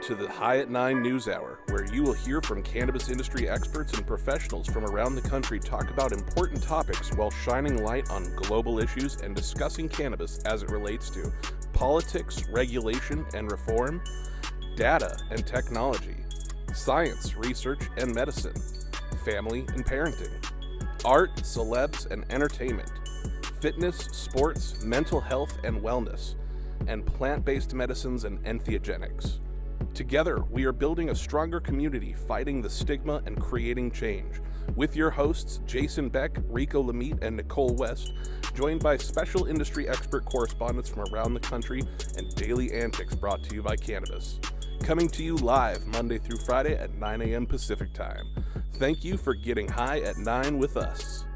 To the High at 9 News Hour, where you will hear from cannabis industry experts and professionals from around the country talk about important topics while shining light on global issues and discussing cannabis as it relates to politics, regulation and reform, data and technology, science, research and medicine, family and parenting, art, celebs and entertainment, fitness, sports, mental health and wellness, and plant-based medicines and entheogenics. Together, we are building a stronger community, fighting the stigma and creating change. With your hosts, Jason Beck, Rico Lamite, and Nicole West, joined by special industry expert correspondents from around the country and daily antics brought to you by Cannabis. Coming to you live Monday through Friday at 9 a.m. Pacific Time. Thank you for getting high at 9 with us.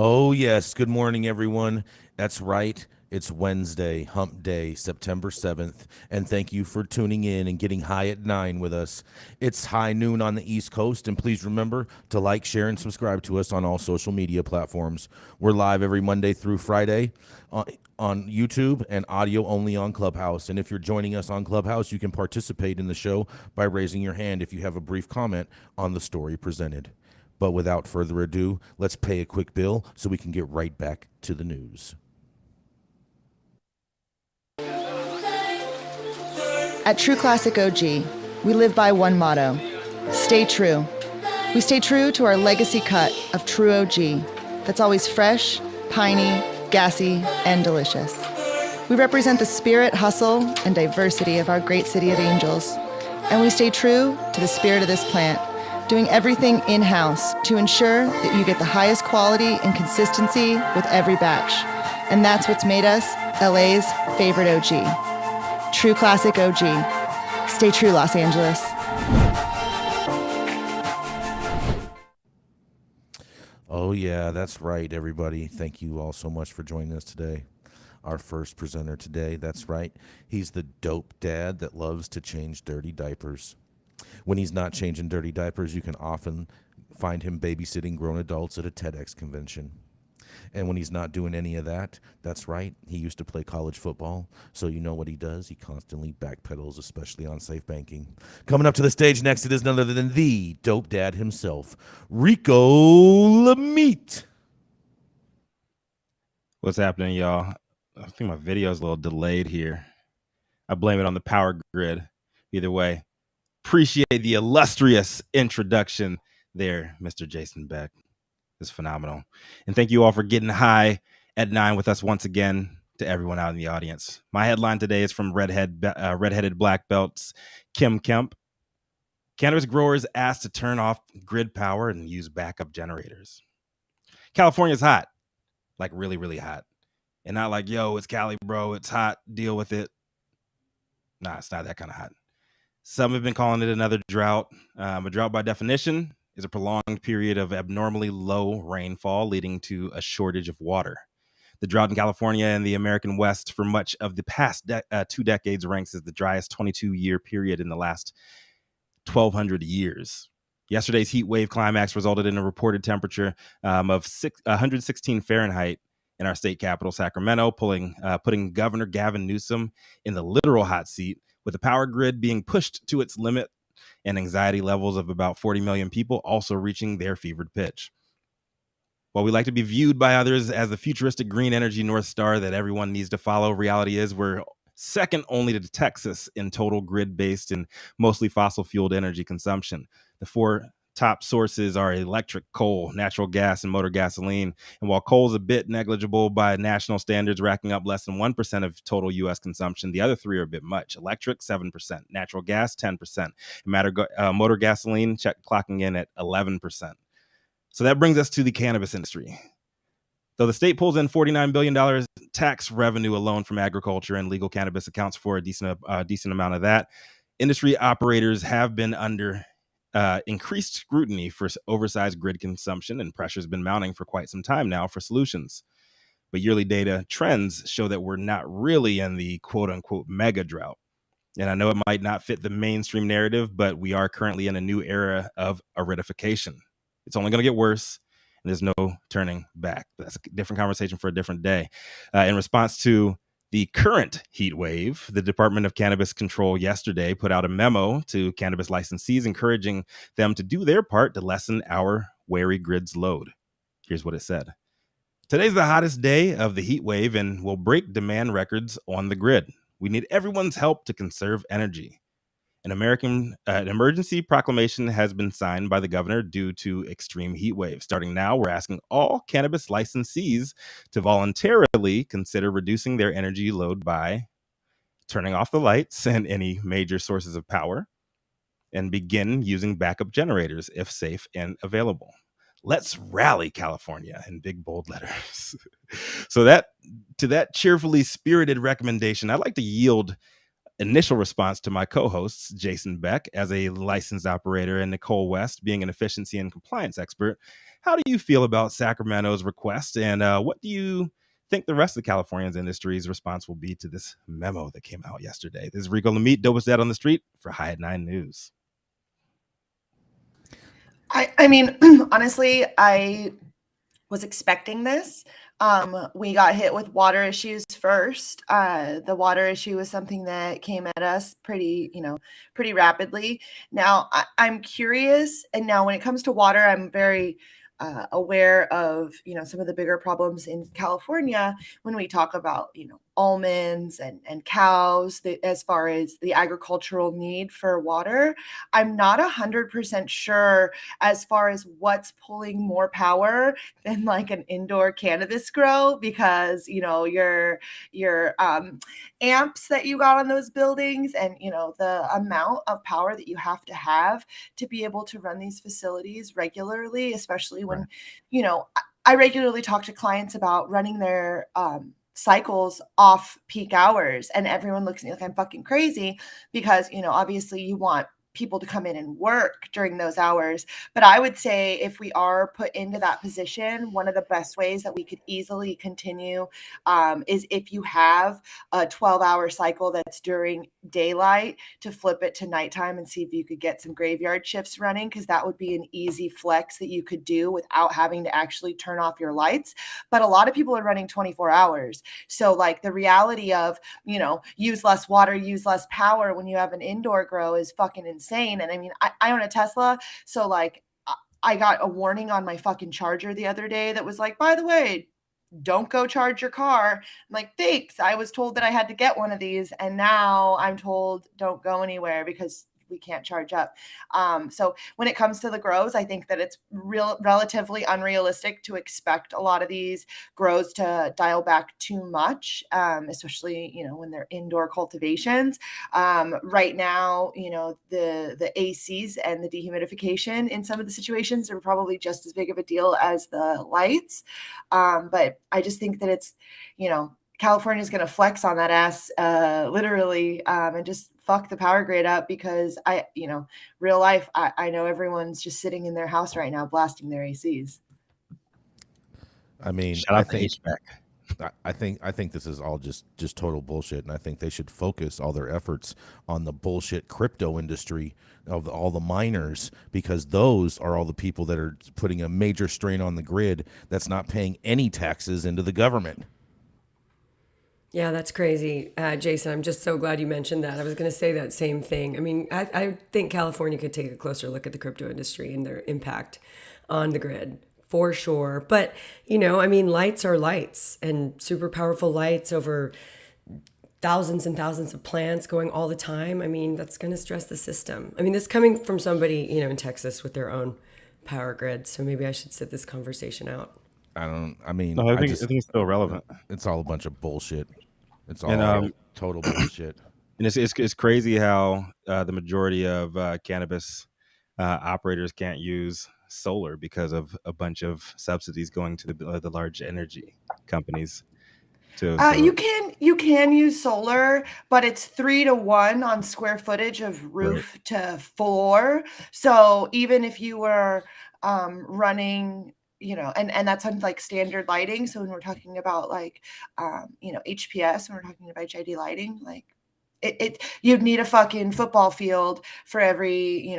Oh, yes. Good morning, everyone. That's right. It's Wednesday, Hump Day, September 7th. And thank you for tuning in and getting high at 9 with us. It's high noon on the East Coast. And please remember to like, share, and subscribe to us on all social media platforms. We're live every Monday through Friday on YouTube and audio only on Clubhouse. And if you're joining us on Clubhouse, you can participate in the show by raising your hand if you have a brief comment on the story presented. But without further ado, let's pay a quick bill so we can get right back to the news. At True Classic OG, we live by one motto: stay true. We stay true to our legacy cut of True OG that's always fresh, piney, gassy, and delicious. We represent the spirit, hustle, and diversity of our great city of Angels, and we stay true to the spirit of this plant, doing everything in-house to ensure that you get the highest quality and consistency with every batch. And that's what's made us LA's favorite OG. True Classic OG. Stay true, Los Angeles. Oh, yeah, that's right, everybody. Thank you all so much for joining us today. Our first presenter today, that's right. He's the dope dad that loves to change dirty diapers. When he's not changing dirty diapers, you can often find him babysitting grown adults at a TEDx convention. And when he's not doing any of that, that's right, he used to play college football. So you know what he does? He constantly backpedals, especially on safe banking. Coming up to the stage next, it is none other than the dope dad himself, Rico Lamite. What's happening, y'all? I think my video is a little delayed here. I blame it on the power grid. Either way, appreciate the illustrious introduction there, Mr. Jason Beck. It's phenomenal. And thank you all for getting high at 9 with us once again, to everyone out in the audience. My headline today is from Redheaded Black Belts Kim Kemp. Cannabis growers asked to turn off grid power and use backup generators. California's hot, like really, really hot. And not like, yo, it's Cali, bro, it's hot, deal with it. Nah, it's not that kind of hot. Some have been calling it another drought. A drought, by definition, is a prolonged period of abnormally low rainfall leading to a shortage of water. The drought in California and the American West for much of the past 2 decades ranks as the driest 22-year period in the last 1,200 years. Yesterday's heat wave climax resulted in a reported temperature of 116 Fahrenheit in our state capital, Sacramento, putting Governor Gavin Newsom in the literal hot seat, with the power grid being pushed to its limit and anxiety levels of about 40 million people also reaching their fevered pitch. While we like to be viewed by others as the futuristic green energy North Star that everyone needs to follow, reality is we're second only to Texas in total grid-based and mostly fossil-fueled energy consumption. The 4 top sources are electric, coal, natural gas, and motor gasoline. And while coal is a bit negligible by national standards, racking up less than 1% of total U.S. consumption, the other 3 are a bit much. Electric, 7%. Natural gas, 10%. And motor gasoline clocking in at 11%. So that brings us to the cannabis industry. Though the state pulls in $49 billion tax revenue alone from agriculture, and legal cannabis accounts for a decent amount of that, industry operators have been under increased scrutiny for oversized grid consumption, and pressure has been mounting for quite some time now for solutions. But yearly data trends show that we're not really in the quote unquote mega drought. And I know it might not fit the mainstream narrative, but we are currently in a new era of aridification. It's only going to get worse, and there's no turning back. That's a different conversation for a different day. In response to the current heat wave, the Department of Cannabis Control yesterday put out a memo to cannabis licensees encouraging them to do their part to lessen our wary grid's load. Here's what it said. Today's the hottest day of the heat wave and will break demand records on the grid. We need everyone's help to conserve energy. An emergency proclamation has been signed by the governor due to extreme heat waves. Starting now, we're asking all cannabis licensees to voluntarily consider reducing their energy load by turning off the lights and any major sources of power and begin using backup generators if safe and available. Let's rally, California, in big bold letters. So to that cheerfully spirited recommendation, I'd like to yield initial response to my co-hosts, Jason Beck as a licensed operator and Nicole West being an efficiency and compliance expert. How do you feel about Sacramento's request, and what do you think the rest of California's industry's response will be to this memo that came out yesterday? This is Rico Lamitte, dopest dad on the street for High at 9 News. I mean, honestly, I was expecting this. We got hit with water issues first. The water issue was something that came at us pretty rapidly. Now I'm curious. And now when it comes to water, I'm very aware of, some of the bigger problems in California when we talk about, almonds and cows, as far as the agricultural need for water. I'm not 100% sure as far as what's pulling more power than like an indoor cannabis grow, because, your amps that you got on those buildings and, the amount of power that you have to be able to run these facilities regularly, especially when, I regularly talk to clients about running their cycles off peak hours, and everyone looks at me like I'm fucking crazy because, obviously you want people to come in and work during those hours. But I would say if we are put into that position, one of the best ways that we could easily continue is if you have a 12-hour cycle that's during daylight, to flip it to nighttime and see if you could get some graveyard shifts running, because that would be an easy flex that you could do without having to actually turn off your lights. But a lot of people are running 24 hours. So like the reality of, use less water, use less power when you have an indoor grow is fucking insane. And I mean, I own a Tesla. So like I got a warning on my fucking charger the other day that was like, by the way, don't go charge your car. I'm like, thanks. I was told that I had to get one of these, and now I'm told don't go anywhere because we can't charge up. So when it comes to the grows, I think that it's relatively unrealistic to expect a lot of these grows to dial back too much, especially, when they're indoor cultivations. Right now, the ACs and the dehumidification in some of the situations are probably just as big of a deal as the lights. But I just think that it's, California's going to flex on that ass, literally, and just fuck the power grid up, because real life, I know everyone's just sitting in their house right now blasting their ACs. I mean, Shout out to HVAC. I think this is all just total bullshit, and I think they should focus all their efforts on the bullshit crypto industry of all the miners, because those are all the people that are putting a major strain on the grid that's not paying any taxes into the government. Yeah, that's crazy. Jason, I'm just so glad you mentioned that. I was going to say that same thing. I mean, I think California could take a closer look at the crypto industry and their impact on the grid, for sure. But, lights are lights, and super powerful lights over thousands and thousands of plants going all the time. I mean, that's going to stress the system. I mean, this coming from somebody, in Texas with their own power grid. So maybe I should sit this conversation out. No, I think it's still relevant. It's all a bunch of bullshit. It's all total bullshit. And it's crazy how the majority of cannabis operators can't use solar because of a bunch of subsidies going to the large energy companies. You can use solar, but it's 3-to-1 on square footage of roof to floor. So even if you were running, and that's on like standard lighting. So when we're talking about like, HPS, when we're talking about HID lighting, like You'd need a fucking football field for every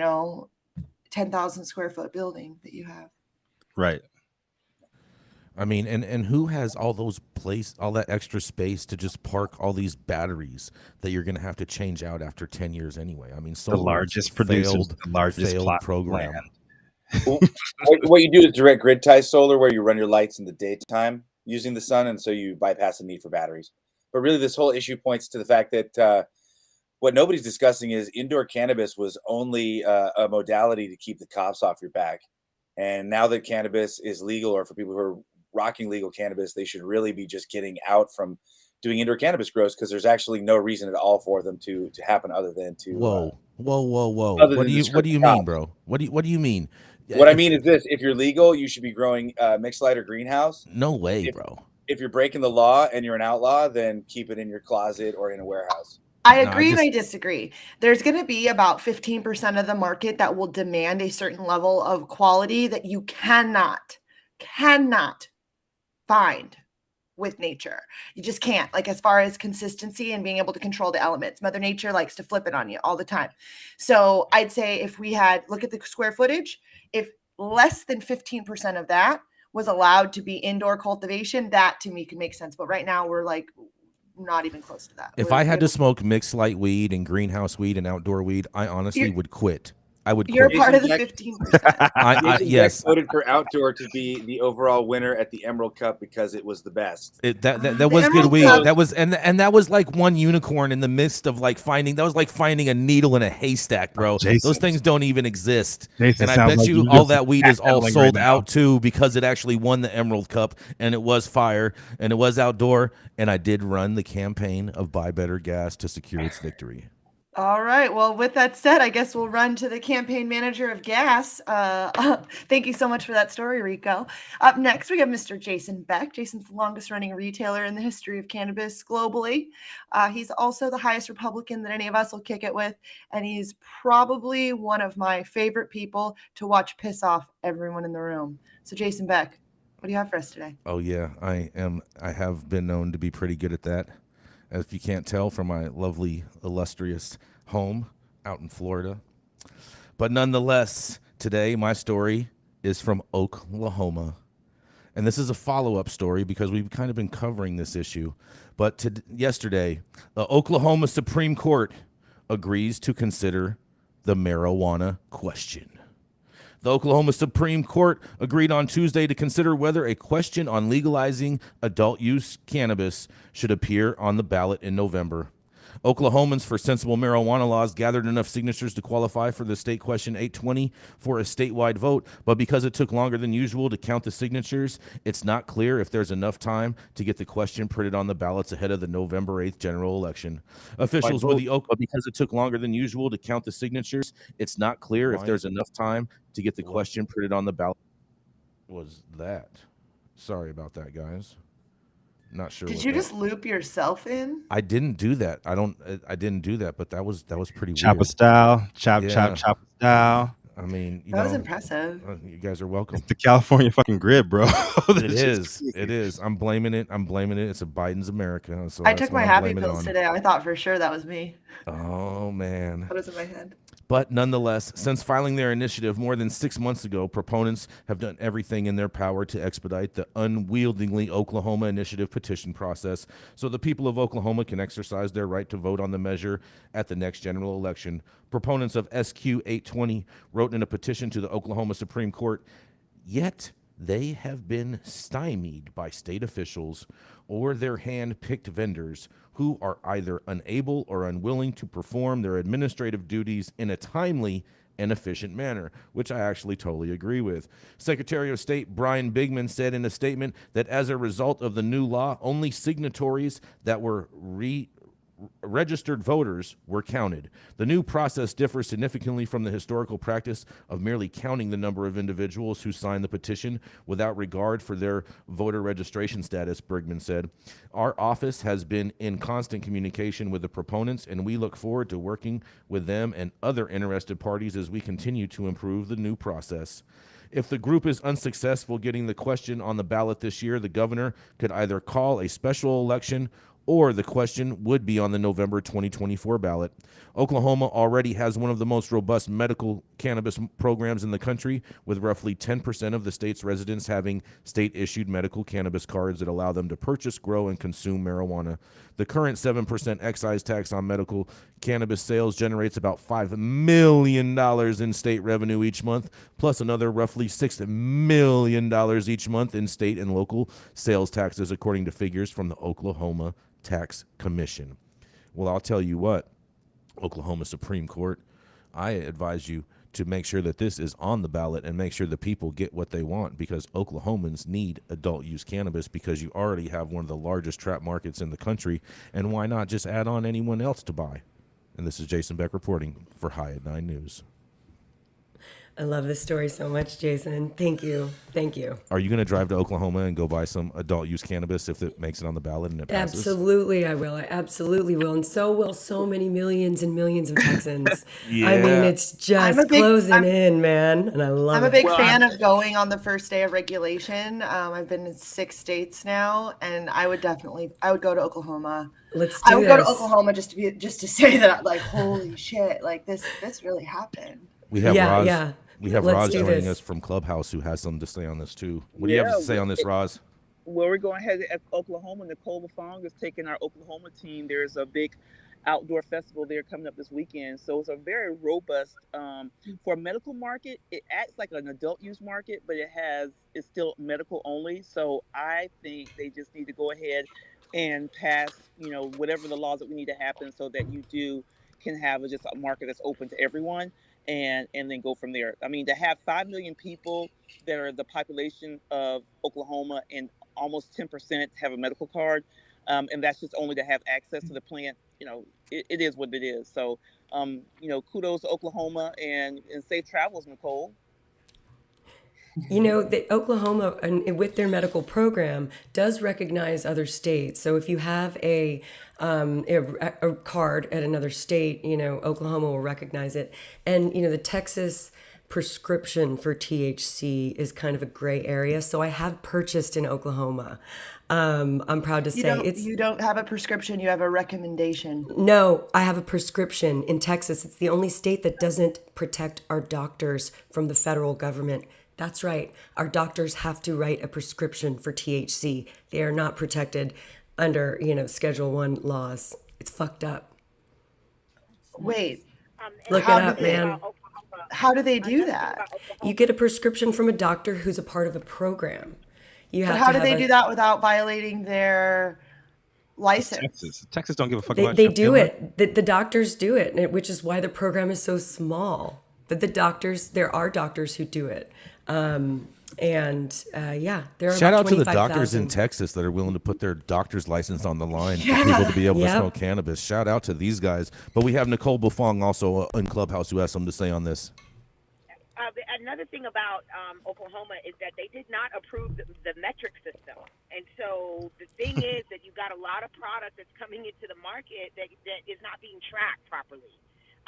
10,000 square foot building that you have. Right. I mean, and who has all that extra space to just park all these batteries that you're going to have to change out after 10 years anyway? I mean, The largest producers, the largest failed plot program. land. Well, what you do is direct grid tie solar, where you run your lights in the daytime using the sun, and so you bypass the need for batteries. But really, this whole issue points to the fact that what nobody's discussing is indoor cannabis was only a modality to keep the cops off your back. And now that cannabis is legal, or for people who are rocking legal cannabis, they should really be just getting out from doing indoor cannabis grows, because there's actually no reason at all for them to happen other than to Whoa. other What than do to you cops. mean, bro? What do you mean? What I mean is this: if you're legal, you should be growing mixed light or greenhouse. No way, If- bro. If you're breaking the law and you're an outlaw, then keep it in your closet or in a warehouse. I No, I agree and just- I disagree. There's going to be about 15% of the market that will demand a certain level of quality that you cannot find with nature. You just can't. Like, as far as consistency and being able to control the elements, Mother Nature likes to flip it on you all the time. So I'd say if we had, look at the square footage, if less than 15% of that was allowed to be indoor cultivation, that to me could make sense. But right now we're like not even close to that. If I had to smoke mixed light weed and greenhouse weed and outdoor weed, I honestly You're- would quit. I would You're quit. part of the Jason 15%. Yes. Voted for outdoor to be the overall winner at the Emerald Cup because it was the best. That The was good Emerald weed. Cup- That was and that was like one unicorn in the midst of like finding. That was like finding a needle in a haystack, bro. Jason. Those things don't even exist. Jason, And I sounds bet like you you're all just that weed is all backpedaling sold right now. out too, because it actually won the Emerald Cup and it was fire and it was outdoor. And I did run the campaign of Buy Better Gas to secure its victory. All right. Well, with that said, I guess we'll run to the campaign manager of gas. Thank you so much for that story, Rico. Up next, we have Mr. Jason Beck. Jason's the longest running retailer in the history of cannabis globally. He's also the highest Republican that any of us will kick it with. And he's probably one of my favorite people to watch piss off everyone in the room. So, Jason Beck, what do you have for us today? Oh yeah, I have been known to be pretty good at that. If you can't tell from my lovely, illustrious home out in Florida. But nonetheless, today my story is from Oklahoma. And this is a follow-up story because we've kind of been covering this issue. But yesterday, the Oklahoma Supreme Court agrees to consider the marijuana question. The Oklahoma Supreme Court agreed on Tuesday to consider whether a question on legalizing adult use cannabis should appear on the ballot in November. Oklahomans for Sensible Marijuana Laws gathered enough signatures to qualify for the state question 820 for a statewide vote, but because it took longer than usual to count the signatures, it's not clear if there's enough time to get the question printed on the ballots ahead of the November 8th general election. Officials with the but because it took longer than usual to count the signatures, it's not clear if there's enough time to get the question printed on the ballot. Was that? Sorry about that, guys. Not sure. Did you just loop yourself in? I didn't do that. I didn't do that, but that was pretty Chopper weird. style, chop, Yeah. chop, chopper style. I mean, That was impressive. You guys are welcome. It's the California fucking grid, bro. It is. It is. I'm blaming it. It's a Biden's America. So I that's took what my I'm happy blaming it pills on. today. I thought for sure that was me. Oh man. What was in my head? But nonetheless, since filing their initiative more than 6 months ago, proponents have done everything in their power to expedite the unwieldingly Oklahoma initiative petition process so the people of Oklahoma can exercise their right to vote on the measure at the next general election. Proponents of SQ 820 wrote in a petition to the Oklahoma Supreme Court, yet they have been stymied by state officials or their hand-picked vendors who are either unable or unwilling to perform their administrative duties in a timely and efficient manner, which I actually totally agree with. Secretary of State Brian Bigman said in a statement that as a result of the new law, only signatories that were registered voters were counted. The new process differs significantly from the historical practice of merely counting the number of individuals who signed the petition without regard for their voter registration status, Bergman said. Our office has been in constant communication with the proponents, and we look forward to working with them and other interested parties as we continue to improve the new process. If the group is unsuccessful getting the question on the ballot this year, the governor could either call a special election or the question would be on the November 2024 ballot. Oklahoma already has one of the most robust medical cannabis programs in the country, with roughly 10% of the state's residents having state-issued medical cannabis cards that allow them to purchase, grow, and consume marijuana. The current 7% excise tax on medical cannabis sales generates about $5 million in state revenue each month, plus another roughly $6 million each month in state and local sales taxes, according to figures from the Oklahoma Tax Commission. Well, I'll tell you what, Oklahoma Supreme Court, I advise you to make sure that this is on the ballot and make sure the people get what they want, because Oklahomans need adult use cannabis, because you already have one of the largest trap markets in the country, and why not just add on anyone else to buy? And this is Jason Beck reporting for High at 9 News. I love this story so much, Jason. Thank you. Thank you. Are you going to drive to Oklahoma and go buy some adult use cannabis if it makes it on the ballot and it passes? Absolutely, I will. I absolutely will. And so will so many millions and millions of Texans. Yeah. I mean, it's just closing in, man. And I love it. I'm a big fan of going on the first day of regulation. I've been in 6 states now, and I would go to Oklahoma. Let's do I would this. go to Oklahoma just to say that, like, holy shit, like this really happened. We have Yeah, Roz. yeah. We have Let's Roz do joining this. us from Clubhouse, who has something to say on this too. What do you have to say on this, Roz? Well, we're going ahead at Oklahoma. Nicole Lafong is taking our Oklahoma team. There's a big outdoor festival there coming up this weekend. So it's a very robust, for a medical market, it acts like an adult use market, but it's still medical only. So I think they just need to go ahead and pass, whatever the laws that we need to happen so that you can have just a market that's open to everyone. And then go from there. I mean, to have 5 million people that are the population of Oklahoma and almost 10% have a medical card, and that's just only to have access to the plant, it is what it is. So, kudos to Oklahoma and safe travels, Nicole. Oklahoma, and with their medical program, does recognize other states. So if you have a card at another state, Oklahoma will recognize it. And, the Texas prescription for THC is kind of a gray area. So I have purchased in Oklahoma. I'm proud to say You don't have a prescription, you have a recommendation. No, I have a prescription in Texas. It's the only state that doesn't protect our doctors from the federal government. That's right. Our doctors have to write a prescription for THC. They are not protected under, Schedule 1 laws. It's fucked up. Wait. Look it up, man. How do they do that? You get a prescription from a doctor who's a part of a program. But how do they do that without violating their license? Texas don't give a fuck about They do it. The doctors do it, which is why the program is so small. But there are doctors who do it. There are Shout out to the 25,000. doctors in Texas that are willing to put their doctor's license on the line for people to be able to Yep. smoke cannabis. Shout out to these guys. But we have Nicole Buffong also in Clubhouse who has something to say on this. Another thing about Oklahoma is that they did not approve the metric system. And so the thing is that you've got a lot of product that's coming into the market that is not being tracked properly.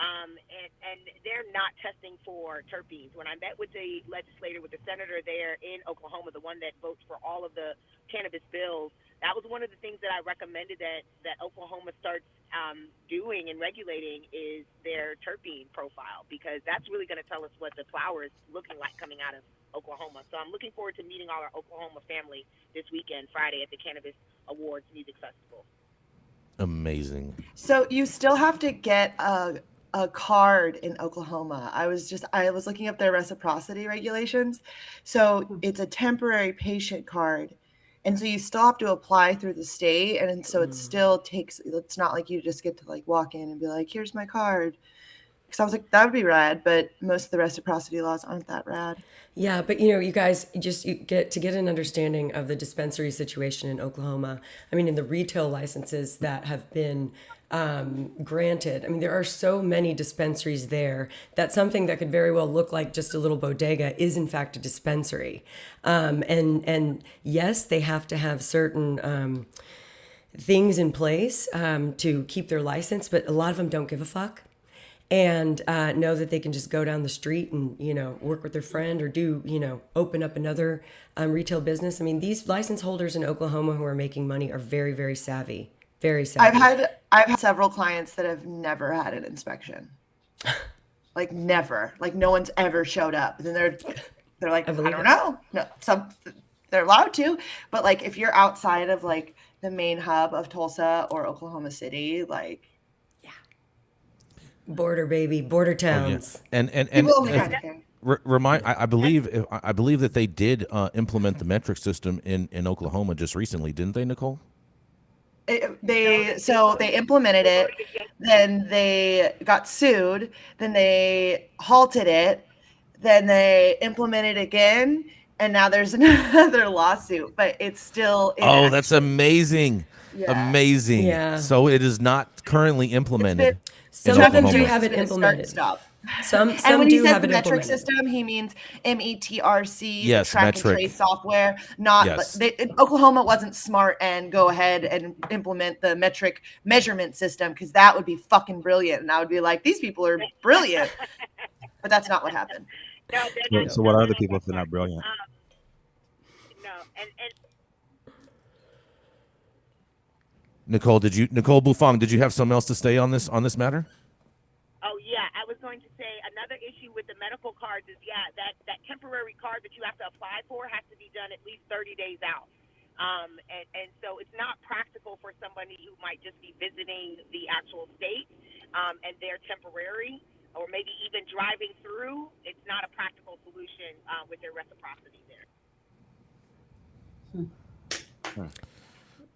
And they're not testing for terpenes. When I met with the legislator, with the senator there in Oklahoma, the one that votes for all of the cannabis bills, that was one of the things that I recommended that Oklahoma starts doing and regulating is their terpene profile, because that's really going to tell us what the flower is looking like coming out of Oklahoma. So I'm looking forward to meeting all our Oklahoma family this weekend, Friday, at the Cannabis Awards Music Festival. Amazing. So you still have to get a card in Oklahoma. I was looking up their reciprocity regulations. So it's a temporary patient card. And so you still have to apply through the state. And so it still takes, it's not like you just get to like walk in and be like, here's my card. Because I was like, that would be rad. But most of the reciprocity laws aren't that rad. Yeah, but you guys, you get an understanding of the dispensary situation in Oklahoma. I mean, in the retail licenses that have been granted, I mean, there are so many dispensaries there that something that could very well look like just a little bodega is in fact a dispensary. And yes, they have to have certain things in place to keep their license, but a lot of them don't give a fuck. And know that they can just go down the street and, work with their friend or open up another retail business. I mean, these license holders in Oklahoma who are making money are very, very savvy. Very savvy. I've had several clients that have never had an inspection. Like never. Like no one's ever showed up. And then they're like, I don't know. No, they're allowed to, but like if you're outside of like the main hub of Tulsa or Oklahoma City, like border baby, border towns. And people only kind of care. remind, I believe that they did implement the metric system in Oklahoma just recently, didn't they, Nicole? They implemented it, then they got sued, then they halted it, then they implemented it again, and now there's another lawsuit, but it's still inactive. That's amazing. Yeah. Amazing. Yeah. So it is not currently implemented. Some of them do have it implemented. Stop. Some and when do he says have the it metric implemented. system, he means METRC, yes, track metric. and trace software. Not Oklahoma wasn't smart and go ahead and implement the metric measurement system, because that would be fucking brilliant, and I would be like, these people are brilliant, but that's not what happened. No, so what are the people if they're not brilliant? No, and Nicole Bufang, did you have something else to say on this matter? Oh yeah, I was going to say another issue with the medical cards is that temporary card that you have to apply for has to be done at least 30 days out. And so it's not practical for somebody who might just be visiting the actual state and they're temporary, or maybe even driving through. It's not a practical solution with their reciprocity there.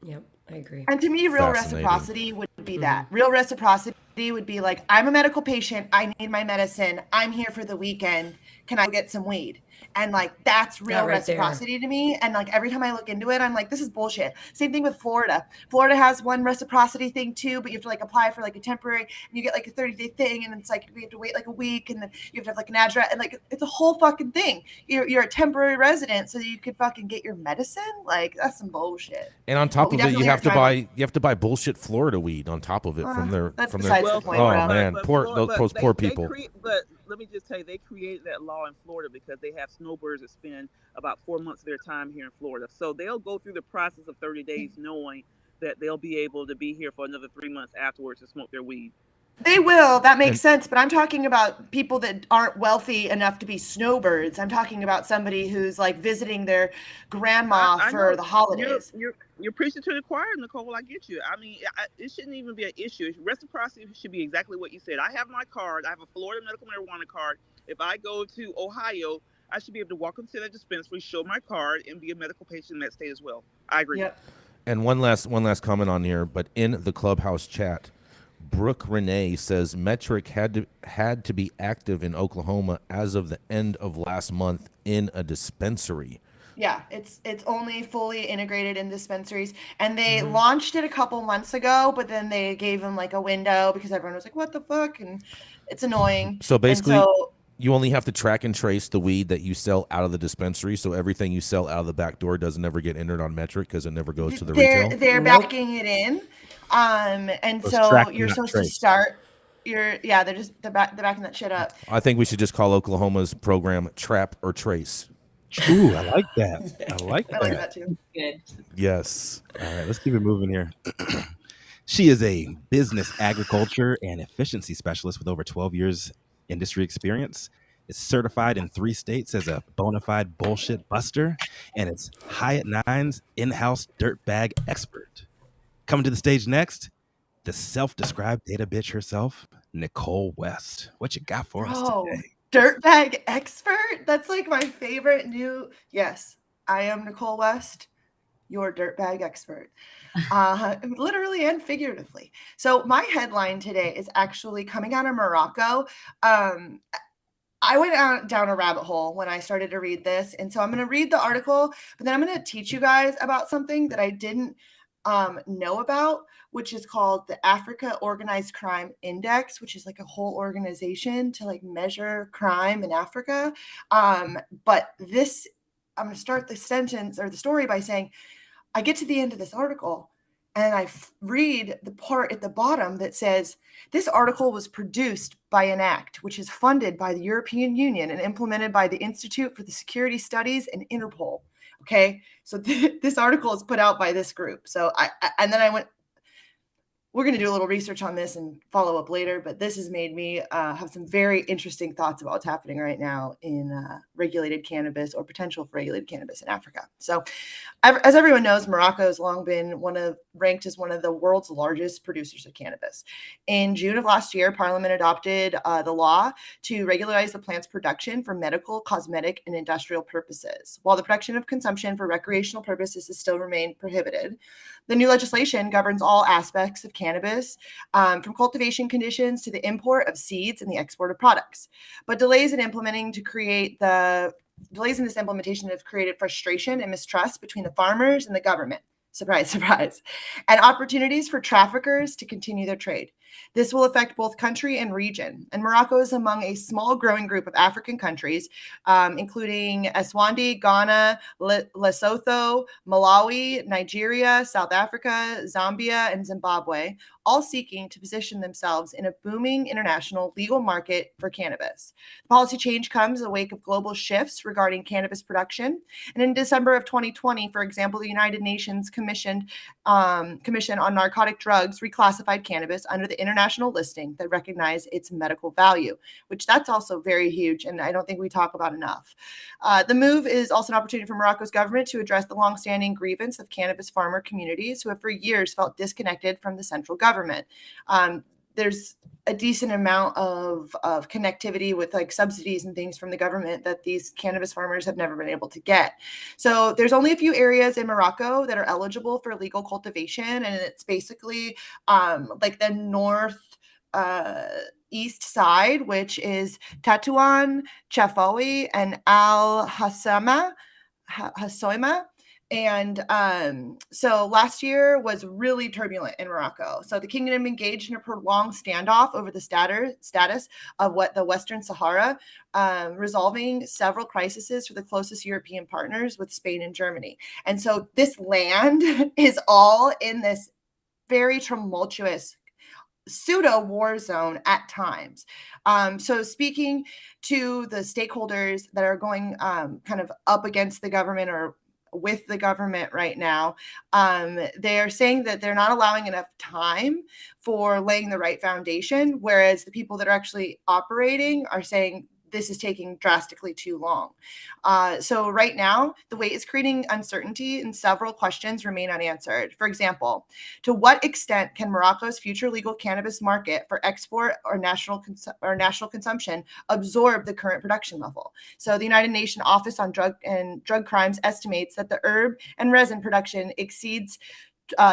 Yep, I agree. And to me, real reciprocity would be that. Real reciprocity would be like, I'm a medical patient. I need my medicine. I'm here for the weekend. Can I get some weed? And like, that's real reciprocity to me. And like, every time I look into it, I'm like, this is bullshit. Same thing with Florida. Florida has one reciprocity thing too, but you have to like apply for like a temporary, and you get like a 30-day thing. And it's like, we have to wait like a week, and then you have to have like an address, and like, it's a whole fucking thing. You're a temporary resident so that you could fucking get your medicine. Like, that's some bullshit. And on top of it, you have to buy bullshit Florida weed on top of it from their. The point, oh man, those poor people. But let me just tell you, they created that law in Florida because they have snowbirds that spend about 4 months of their time here in Florida. So they'll go through the process of 30 days knowing that they'll be able to be here for another 3 months afterwards to smoke their weed. They will. That makes sense. But I'm talking about people that aren't wealthy enough to be snowbirds. I'm talking about somebody who's like visiting their grandma for the holidays. You're preaching to the choir, Nicole. I get you. I mean, it shouldn't even be an issue. Reciprocity should be exactly what you said. I have my card. I have a Florida medical marijuana card. If I go to Ohio, I should be able to walk into that dispensary, show my card, and be a medical patient in that state as well. I agree. Yep. And one last comment on here, but in the Clubhouse chat, Brooke Renee says metric had to be active in Oklahoma as of the end of last month in a dispensary. Yeah, it's only fully integrated in dispensaries, and they launched it a couple months ago, but then they gave them like a window because everyone was like, "What the fuck?" and it's annoying. So basically, you only have to track and trace the weed that you sell out of the dispensary. So everything you sell out of the back door doesn't ever get entered on metric because it never goes to the retail. They're backing it in, and so you're supposed to start. They're backing that shit up. I think we should just call Oklahoma's program "Trap or Trace." Ooh, I like that. I like that too. Good. Yes. All right, let's keep it moving here. She is a business, agriculture, and efficiency specialist with over 12 years industry experience. Is certified in 3 states as a bona fide bullshit buster, and is high at nines in-house dirtbag expert. Coming to the stage next, the self-described data bitch herself, Nicole West. What you got for us today? Dirtbag expert? That's like my favorite new. Yes, I am Nicole West, your dirtbag expert. Literally and figuratively. So my headline today is actually coming out of Morocco. I went down a rabbit hole when I started to read this. And so I'm going to read the article, but then I'm going to teach you guys about something that I didn't know about, which is called the Africa Organized Crime Index, which is like a whole organization to like measure crime in Africa. But this, I'm going to start the sentence or the story by saying, I get to the end of this article and I read the part at the bottom that says, this article was produced by ENACT, which is funded by the European Union and implemented by the Institute for the Security Studies and Interpol. Okay, so this article is put out by this group. So and then I went we're going to do a little research on this and follow up later, but this has made me have some very interesting thoughts about what's happening right now in regulated cannabis or potential for regulated cannabis in Africa. So as everyone knows, Morocco has long been ranked as one of the world's largest producers of cannabis. In June of last year, Parliament adopted the law to regularize the plant's production for medical, cosmetic, and industrial purposes. While the production of consumption for recreational purposes has still remained prohibited, the new legislation governs all aspects of cannabis, from cultivation conditions to the import of seeds and the export of products. But delays in this implementation have created frustration and mistrust between the farmers and the government. Surprise, surprise. And opportunities for traffickers to continue their trade. This will affect both country and region. And Morocco is among a small growing group of African countries, including Eswatini, Ghana, Lesotho, Malawi, Nigeria, South Africa, Zambia, and Zimbabwe, all seeking to position themselves in a booming international legal market for cannabis. The policy change comes in the wake of global shifts regarding cannabis production. And in December of 2020, for example, the United Nations Commission on Narcotic Drugs reclassified cannabis under the international listing that recognized its medical value, which that's also very huge, and I don't think we talk about enough. The move is also an opportunity for Morocco's government to address the longstanding grievance of cannabis farmer communities who have for years felt disconnected from the central government. There's a decent amount of connectivity with like subsidies and things from the government that these cannabis farmers have never been able to get. So there's only a few areas in Morocco that are eligible for legal cultivation, and it's basically like the north east side, which is Tatouan, Chafawi, and Al Hassoima. And so last year was really turbulent in Morocco. So the kingdom engaged in a prolonged standoff over the status of what the Western Sahara, resolving several crises for the closest European partners with Spain and Germany. And so this land is all in this very tumultuous pseudo war zone at times. So speaking to the stakeholders that are going kind of up against the government or with the government right now, they're saying that they're not allowing enough time for laying the right foundation, whereas the people that are actually operating are saying this is taking drastically too long. So right now, the wait is creating uncertainty and several questions remain unanswered. For example, to what extent can Morocco's future legal cannabis market for export or national consumption absorb the current production level? So the United Nations Office on Drug Crimes estimates that the herb and resin production exceeds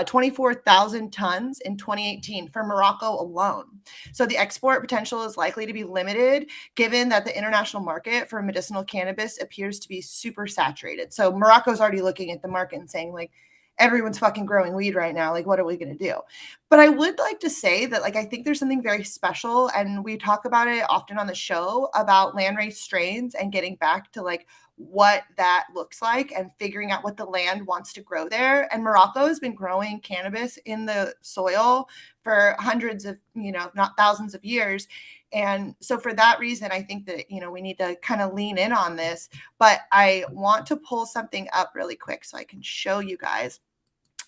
24,000 tons in 2018 for Morocco alone. So the export potential is likely to be limited given that the international market for medicinal cannabis appears to be super saturated. So Morocco's already looking at the market and saying like, everyone's fucking growing weed right now. Like, what are we going to do? But I would like to say that, like, I think there's something very special, and we talk about it often on the show about landrace strains and getting back to like what that looks like and figuring out what the land wants to grow there. And Morocco has been growing cannabis in the soil for hundreds of, not thousands of years. And so for that reason, I think that, we need to kind of lean in on this. But I want to pull something up really quick so I can show you guys.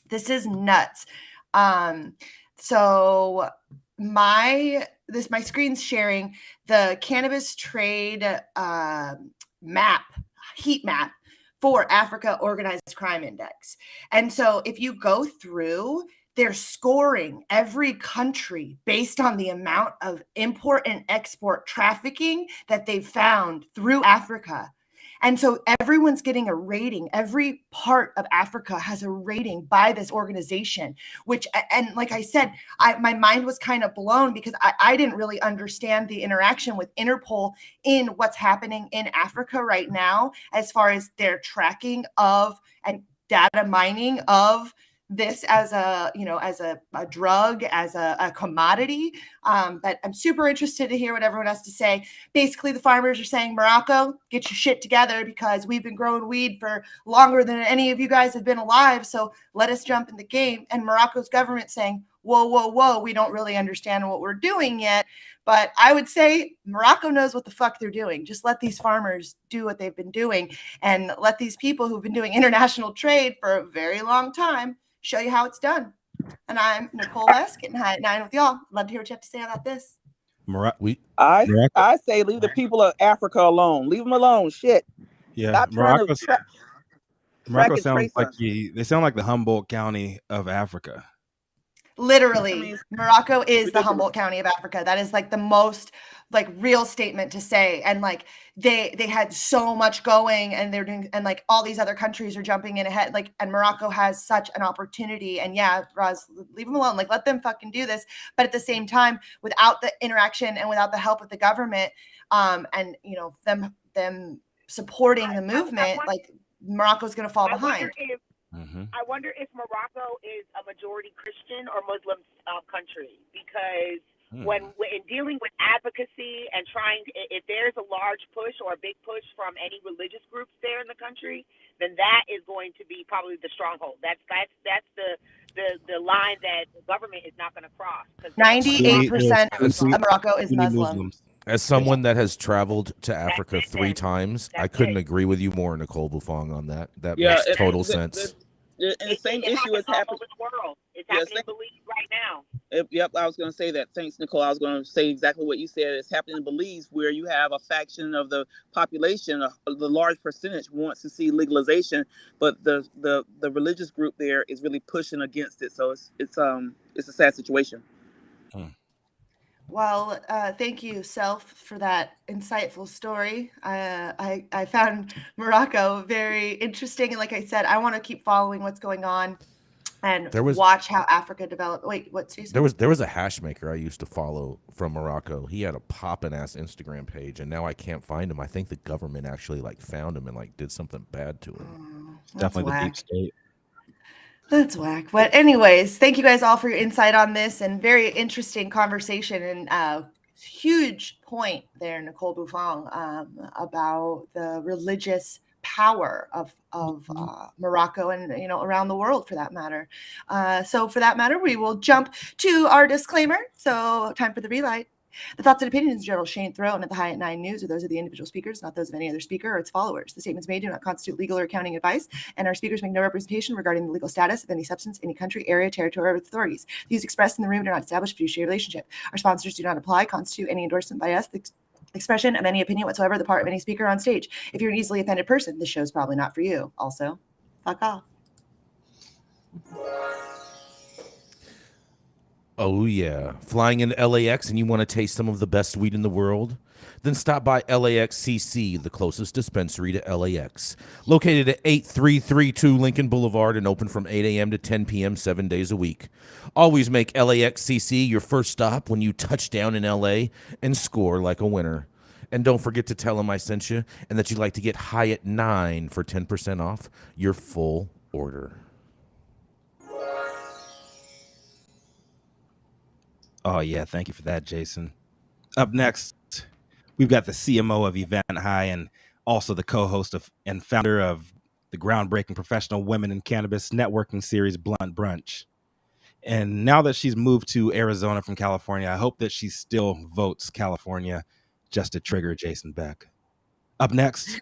This is nuts. So my screen's sharing the cannabis trade heat map for Africa Organized Crime Index. And so if you go through, they're scoring every country based on the amount of import and export trafficking that they've found through Africa. And so everyone's getting a rating. Every part of Africa has a rating by this organization, and like I said, my mind was kind of blown because I didn't really understand the interaction with Interpol in what's happening in Africa right now, as far as their tracking of and data mining of this as a drug, as a commodity. But I'm super interested to hear what everyone has to say. Basically, the farmers are saying, Morocco, get your shit together because we've been growing weed for longer than any of you guys have been alive. So let us jump in the game. And Morocco's government saying, whoa, we don't really understand what we're doing yet. But I would say Morocco knows what the fuck they're doing. Just let these farmers do what they've been doing and let these people who've been doing international trade for a very long time show you how it's done. And I'm Nicole West, getting high at 9 with y'all. Love to hear what you have to say about this. We I Morocco, say leave the people of Africa alone. Leave them alone. Shit. yeah, Stop trying to track Morocco and sounds trace like us. they sound like the Humboldt County of Africa. Literally, I mean, Morocco is the ridiculous. Humboldt County of Africa. That is like the most like real statement to say. And like they had so much going, and they're doing, and like all these other countries are jumping in ahead. Like, and Morocco has such an opportunity. And yeah, Roz, leave them alone. Like, let them fucking do this. But at the same time, without the interaction and without the help of the government, and you know them supporting the movement, like Morocco's gonna fall behind. I wonder if Morocco is a majority Christian or Muslim country, because when in dealing with advocacy and trying, if there's a large push or a big push from any religious groups there in the country, then that is going to be probably the stronghold. That's the line that the government is not going to cross. 98% of Sunni- Morocco is Sunni Muslim. As someone that has traveled to Africa 3 times, I couldn't agree with you more, Nicole Buffon, on that. That makes total sense. And the same issue is happening. It's happening in Belize right now. Yep, I was going to say that. Thanks, Nicole. I was going to say exactly what you said. It's happening in Belize, where you have a faction of the population, the large percentage wants to see legalization, but the religious group there is really pushing against it. So it's a sad situation. Well, thank you, Self, for that insightful story. I found Morocco very interesting, and like I said, I want to keep following what's going on and watch how Africa developed. Wait, what's there was a hash maker I used to follow from Morocco. He had a poppin' ass Instagram page, and now I can't find him. I think the government actually like found him and like did something bad to him. Definitely the deep state. That's whack. But anyways, thank you guys all for your insight on this, and very interesting conversation, and huge point there, Nicole Buffon, about the religious power of Morocco and around the world for that matter. So for that matter, we will jump to our disclaimer. So time for the relight. The thoughts and opinions of General Shane Throne at the High at 9 News are those of the individual speakers, not those of any other speaker or its followers. The statements made do not constitute legal or accounting advice, and our speakers make no representation regarding the legal status of any substance, any country, area, territory, or authorities. The views expressed in the room do not establish a fiduciary relationship. Our sponsors do not apply, constitute any endorsement by us, the expression of any opinion whatsoever the part of any speaker on stage. If you're an easily offended person, this show is probably not for you. Also, fuck off. Oh, yeah. Flying into LAX and you want to taste some of the best weed in the world? Then stop by LAX CC, the closest dispensary to LAX. Located at 8332 Lincoln Boulevard and open from 8 a.m. to 10 p.m. 7 days a week. Always make LAX CC your first stop when you touch down in LA and score like a winner. And don't forget to tell them I sent you and that you'd like to get high at 9 for 10% off your full order. Oh, yeah. Thank you for that, Jason. Up next, we've got the CMO of Event High and also the co-host of and founder of the groundbreaking professional women in cannabis networking series, Blunt Brunch. And now that she's moved to Arizona from California, I hope that she still votes California just to trigger Jason Beck. Up next,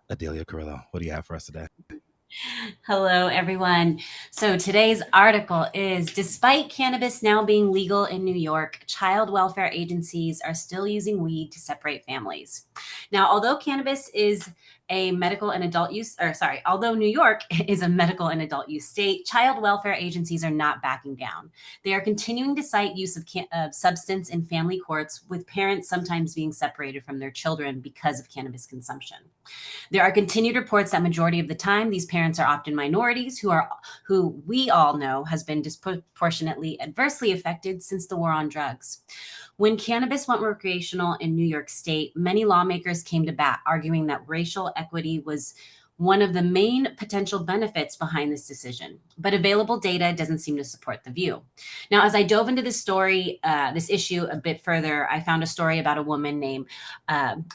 Adelia Carrillo. What do you have for us today? Hello, everyone. So today's article is, despite cannabis now being legal in New York, child welfare agencies are still using weed to separate families. Now, although cannabis is a medical and adult use, although New York is a medical and adult use state, child welfare agencies are not backing down. They are continuing to cite use of substance in family courts, with parents sometimes being separated from their children because of cannabis consumption. There are continued reports that majority of the time, these parents are often minorities who we all know has been disproportionately adversely affected since the war on drugs. When cannabis went recreational in New York State, many lawmakers came to bat, arguing that racial equity was one of the main potential benefits behind this decision. But available data doesn't seem to support the view. Now, as I dove into this story, this issue a bit further, I found a story about a woman named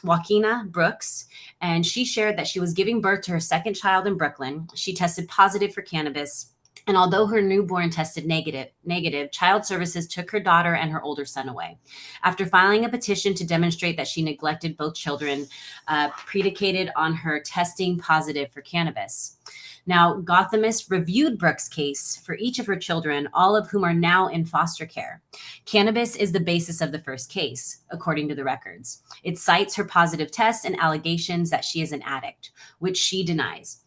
Joaquina Brooks, and she shared that she was giving birth to her second child in Brooklyn. She tested positive for cannabis, And although her newborn tested negative, Child Services took her daughter and her older son away. After filing a petition to demonstrate that she neglected both children, predicated on her testing positive for cannabis. Now, Gothamist reviewed Brooks' case for each of her children, all of whom are now in foster care. Cannabis is the basis of the first case, according to the records. It cites her positive test and allegations that she is an addict, which she denies.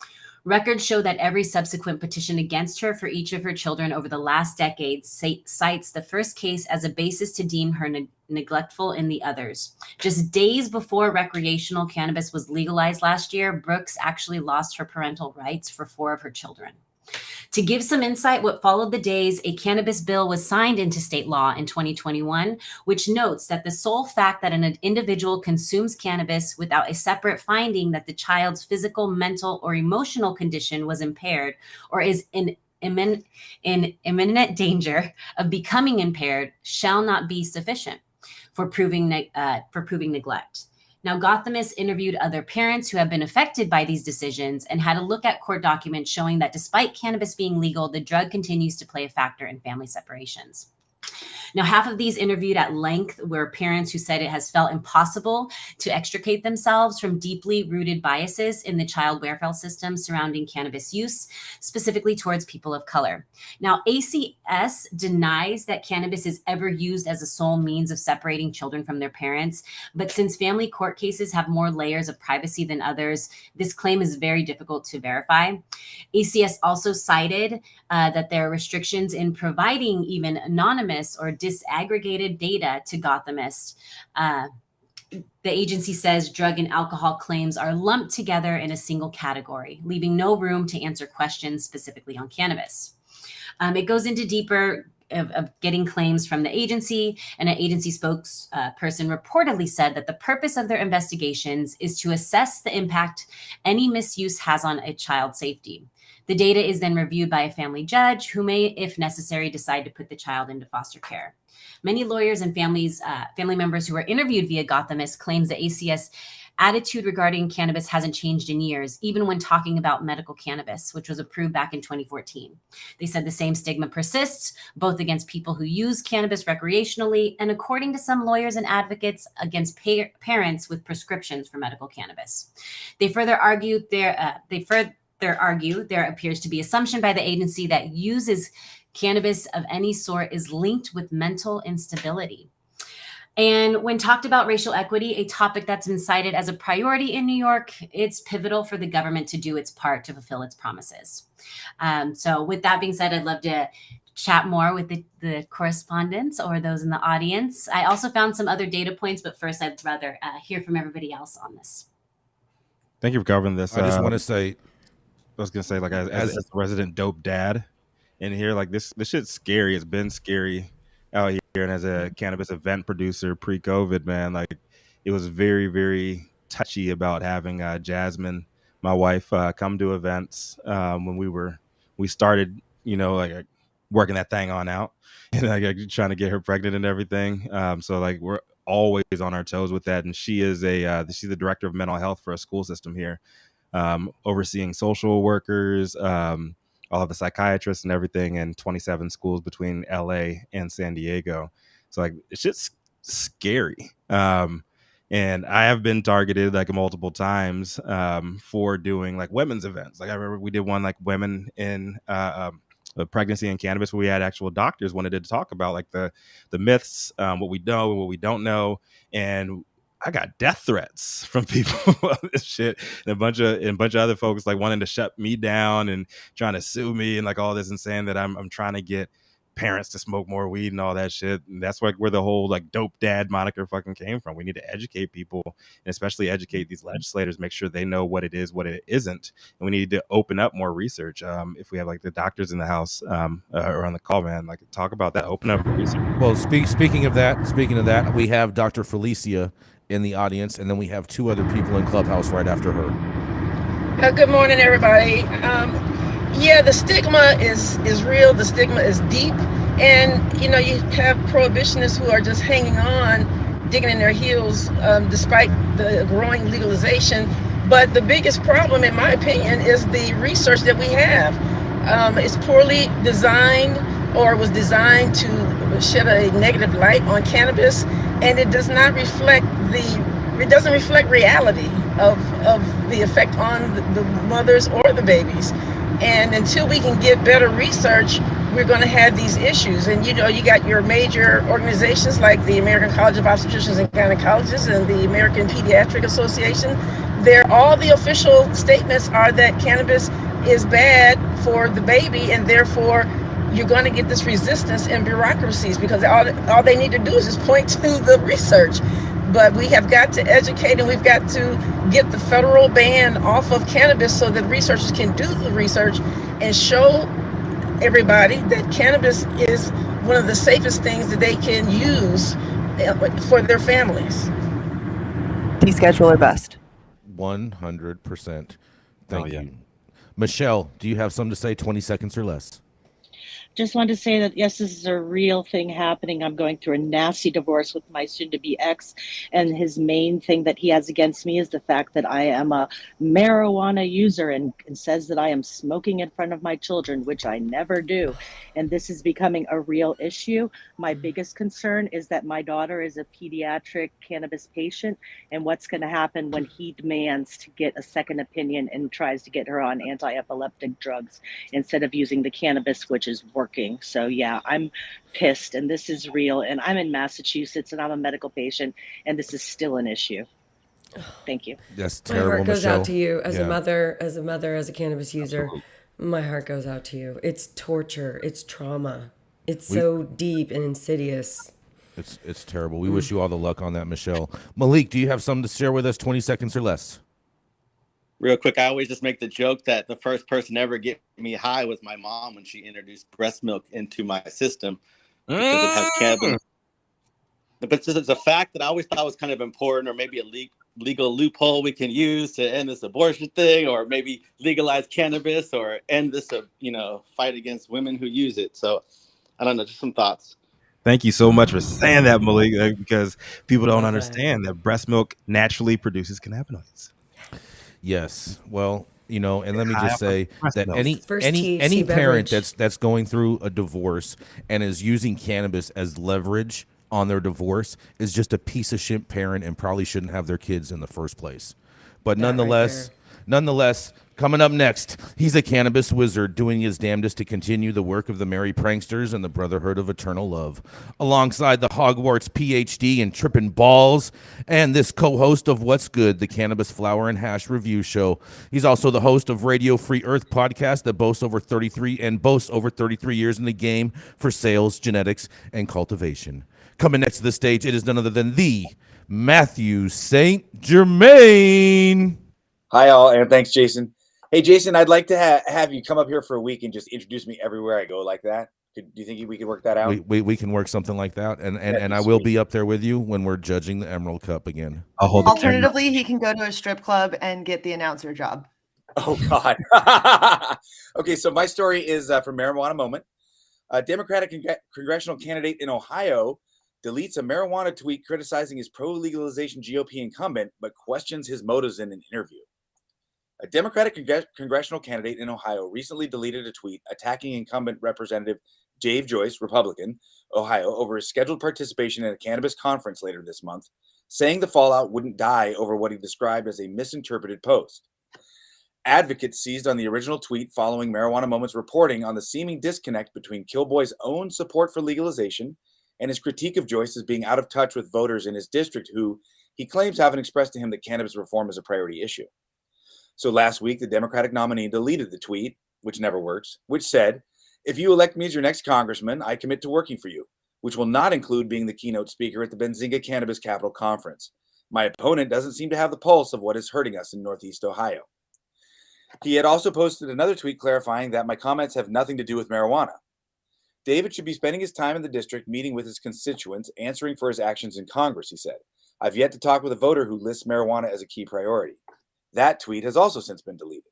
Records show that every subsequent petition against her for each of her children over the last decade cites the first case as a basis to deem her neglectful in the others. Just days before recreational cannabis was legalized last year, Brooks actually lost her parental rights for 4 of her children. To give some insight, what followed the days, a cannabis bill was signed into state law in 2021, which notes that the sole fact that an individual consumes cannabis without a separate finding that the child's physical, mental, or emotional condition was impaired or is in imminent danger of becoming impaired shall not be sufficient for proving neglect. Now, Gothamist interviewed other parents who have been affected by these decisions and had a look at court documents showing that despite cannabis being legal, the drug continues to play a factor in family separations. Now, half of these interviewed at length were parents who said it has felt impossible to extricate themselves from deeply rooted biases in the child welfare system surrounding cannabis use, specifically towards people of color. Now, ACS denies that cannabis is ever used as a sole means of separating children from their parents, but since family court cases have more layers of privacy than others, this claim is very difficult to verify. ACS also cited that there are restrictions in providing even anonymous or disaggregated data to Gothamist. The agency says drug and alcohol claims are lumped together in a single category, leaving no room to answer questions specifically on cannabis. It goes into deeper of getting claims from the agency, and an agency spokesperson reportedly said that the purpose of their investigations is to assess the impact any misuse has on a child's safety. The data is then reviewed by a family judge who may, if necessary, decide to put the child into foster care. Many lawyers and family members who were interviewed via Gothamist claims the ACS attitude regarding cannabis hasn't changed in years, even when talking about medical cannabis, which was approved back in 2014. They said the same stigma persists, both against people who use cannabis recreationally and, according to some lawyers and advocates, against parents with prescriptions for medical cannabis. They further argue there appears to be assumption by the agency that uses cannabis of any sort is linked with mental instability. And when talked about racial equity, a topic that's been cited as a priority in New York, it's pivotal for the government to do its part to fulfill its promises. So with that being said, I'd love to chat more with the correspondents or those in the audience. I also found some other data points, but first I'd rather hear from everybody else on this. Thank you for covering this. I just want to say, I was gonna say, like, as a resident dope dad in here, like this shit's scary. It's been scary out here. And as a cannabis event producer pre-COVID, man, like it was very, very touchy about having Jasmine, my wife, come to events when we started, like working that thing on out and like trying to get her pregnant and everything. So like we're always on our toes with that. And she is she's the director of mental health for a school system here, overseeing social workers, all of the psychiatrists and everything in 27 schools between LA and San Diego. So like it's just scary. And I have been targeted like multiple times for doing like women's events. Like I remember we did one like women in pregnancy and cannabis, where we had actual doctors wanted to talk about like the myths, what we know and what we don't know. And I got death threats from people on this shit, and a bunch of other folks like wanting to shut me down and trying to sue me and like all this and saying that I'm trying to get parents to smoke more weed and all that shit. And that's like where the whole like dope dad moniker fucking came from. We need to educate people, and especially educate these legislators, make sure they know what it is, what it isn't. And we need to open up more research. If we have like the doctors in the house or on the call, man, like talk about that, open up research. Well, speaking of that, we have Dr. Felicia in the audience, and then we have 2 other people in Clubhouse right after her. Good morning, everybody. Yeah, the stigma is real. The stigma is deep. And, you have prohibitionists who are just hanging on, digging in their heels, despite the growing legalization. But the biggest problem, in my opinion, is the research that we have. is poorly designed or was designed to shed a negative light on cannabis, and it does not reflect reality of the effect on the mothers or the babies. And until we can get better research, we're going to have these issues. And you got your major organizations like the American College of Obstetricians and Gynecologists and the American Pediatric Association. All the official statements are that cannabis is bad for the baby, and therefore you're going to get this resistance and bureaucracies, because all they need to do is just point to the research. But we have got to educate, and we've got to get the federal ban off of cannabis so that researchers can do the research and show everybody that cannabis is one of the safest things that they can use for their families. Deschedule or bust. 100%. Thank yeah. you. Michelle, do you have something to say? 20 seconds or less. Just wanted to say that, yes, this is a real thing happening. I'm going through a nasty divorce with my soon-to-be ex, and his main thing that he has against me is the fact that I am a marijuana user, and says that I am smoking in front of my children, which I never do. And this is becoming a real issue. My biggest concern is that my daughter is a pediatric cannabis patient, and what's going to happen when he demands to get a second opinion and tries to get her on anti-epileptic drugs instead of using the cannabis, which is working. So yeah, I'm pissed, and this is real, and I'm in Massachusetts, and I'm a medical patient, and this is still an issue. Thank you. That's My terrible, heart goes Michelle. out to you as Yeah. a mother, as a cannabis user. My heart goes out to you. It's torture. It's trauma. It's so deep and insidious. It's terrible. We wish you all the luck on that, Michelle. Malik, do you have something to share with us? 20 seconds or less. Real quick, I always just make the joke that the first person to ever get me high was my mom when she introduced breast milk into my system because it has cannabis. But it's a fact that I always thought was kind of important, or maybe a legal loophole we can use to end this abortion thing, or maybe legalize cannabis, or end this, fight against women who use it. So I don't know, just some thoughts. Thank you so much for saying that, Malik, because people don't understand that breast milk naturally produces cannabinoids. Yes. Well, and let me just say that milk. any parent that's going through a divorce and is using cannabis as leverage on their divorce is just a piece of shit parent and probably shouldn't have their kids in the first place. But nonetheless, coming up next, he's a cannabis wizard doing his damnedest to continue the work of the Merry Pranksters and the Brotherhood of Eternal Love, alongside the Hogwarts PhD and tripping balls, and this co-host of What's Good, the Cannabis Flower and Hash Review Show. He's also the host of Radio Free Earth podcast that boasts over 33 years in the game for sales, genetics, and cultivation. Coming next to the stage, it is none other than the Matthew St. Germain. Hi, all, and thanks, Jason. Hey, Jason, I'd like to have you come up here for a week and just introduce me everywhere I go like that. Do you think we could work that out? We can work something like that, and I will be up there with you when we're judging the Emerald Cup again. I'll hold Alternatively, he can go to a strip club and get the announcer job. Oh, God. Okay, so my story is from Marijuana Moment. A Democratic congressional candidate in Ohio deletes a marijuana tweet criticizing his pro-legalization GOP incumbent, but questions his motives in an interview. A Democratic congressional candidate in Ohio recently deleted a tweet attacking incumbent Representative Dave Joyce, Republican, Ohio, over his scheduled participation in a cannabis conference later this month, saying the fallout wouldn't die over what he described as a misinterpreted post. Advocates seized on the original tweet following Marijuana Moment's reporting on the seeming disconnect between Kilboy's own support for legalization and his critique of Joyce as being out of touch with voters in his district who he claims haven't expressed to him that cannabis reform is a priority issue. So last week, the Democratic nominee deleted the tweet, which never works, which said, "If you elect me as your next congressman, I commit to working for you, which will not include being the keynote speaker at the Benzinga Cannabis Capital Conference. My opponent doesn't seem to have the pulse of what is hurting us in Northeast Ohio." He had also posted another tweet clarifying that my comments have nothing to do with marijuana. David should be spending his time in the district meeting with his constituents, answering for his actions in Congress, he said. I've yet to talk with a voter who lists marijuana as a key priority. That tweet has also since been deleted.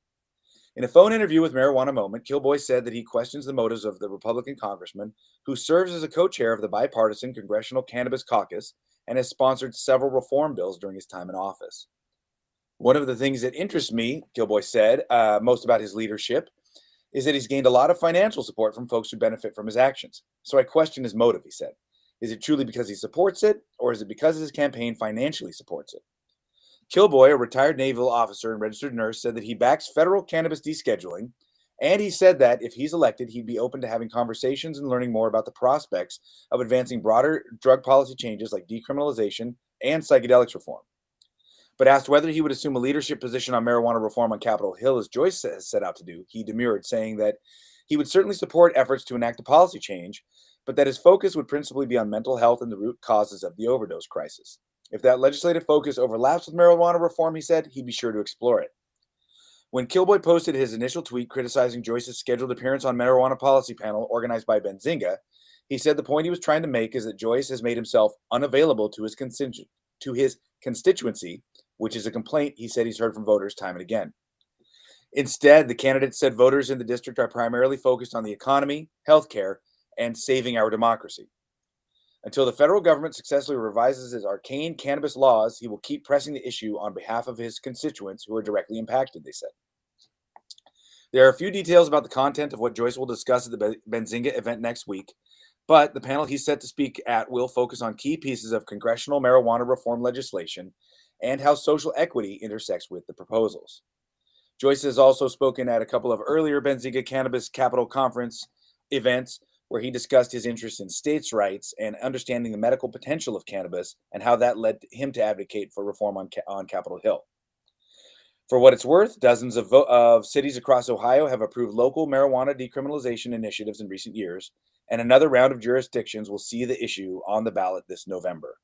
In a phone interview with Marijuana Moment, Kilboy said that he questions the motives of the Republican congressman who serves as a co-chair of the bipartisan Congressional Cannabis Caucus and has sponsored several reform bills during his time in office. One of the things that interests me, Kilboy said, most about his leadership is that he's gained a lot of financial support from folks who benefit from his actions. So I question his motive, he said. Is it truly because he supports it, or is it because his campaign financially supports it? Kilboy, a retired naval officer and registered nurse, said that he backs federal cannabis descheduling, and he said that if he's elected, he'd be open to having conversations and learning more about the prospects of advancing broader drug policy changes like decriminalization and psychedelics reform. But asked whether he would assume a leadership position on marijuana reform on Capitol Hill, as Joyce has set out to do, he demurred, saying that he would certainly support efforts to enact a policy change, but that his focus would principally be on mental health and the root causes of the overdose crisis. If that legislative focus overlaps with marijuana reform, he said, he'd be sure to explore it. When Kilboy posted his initial tweet criticizing Joyce's scheduled appearance on marijuana policy panel organized by Benzinga, he said the point he was trying to make is that Joyce has made himself unavailable to his constituency, which is a complaint he said he's heard from voters time and again. Instead, the candidate said voters in the district are primarily focused on the economy, healthcare, and saving our democracy. Until the federal government successfully revises his arcane cannabis laws, he will keep pressing the issue on behalf of his constituents who are directly impacted, they said. There are a few details about the content of what Joyce will discuss at the Benzinga event next week, but the panel he's set to speak at will focus on key pieces of congressional marijuana reform legislation and how social equity intersects with the proposals. Joyce has also spoken at a couple of earlier Benzinga Cannabis Capital Conference events where he discussed his interest in states' rights and understanding the medical potential of cannabis and how that led him to advocate for reform on Capitol Hill. For what it's worth, dozens of cities across Ohio have approved local marijuana decriminalization initiatives in recent years, and another round of jurisdictions will see the issue on the ballot this November.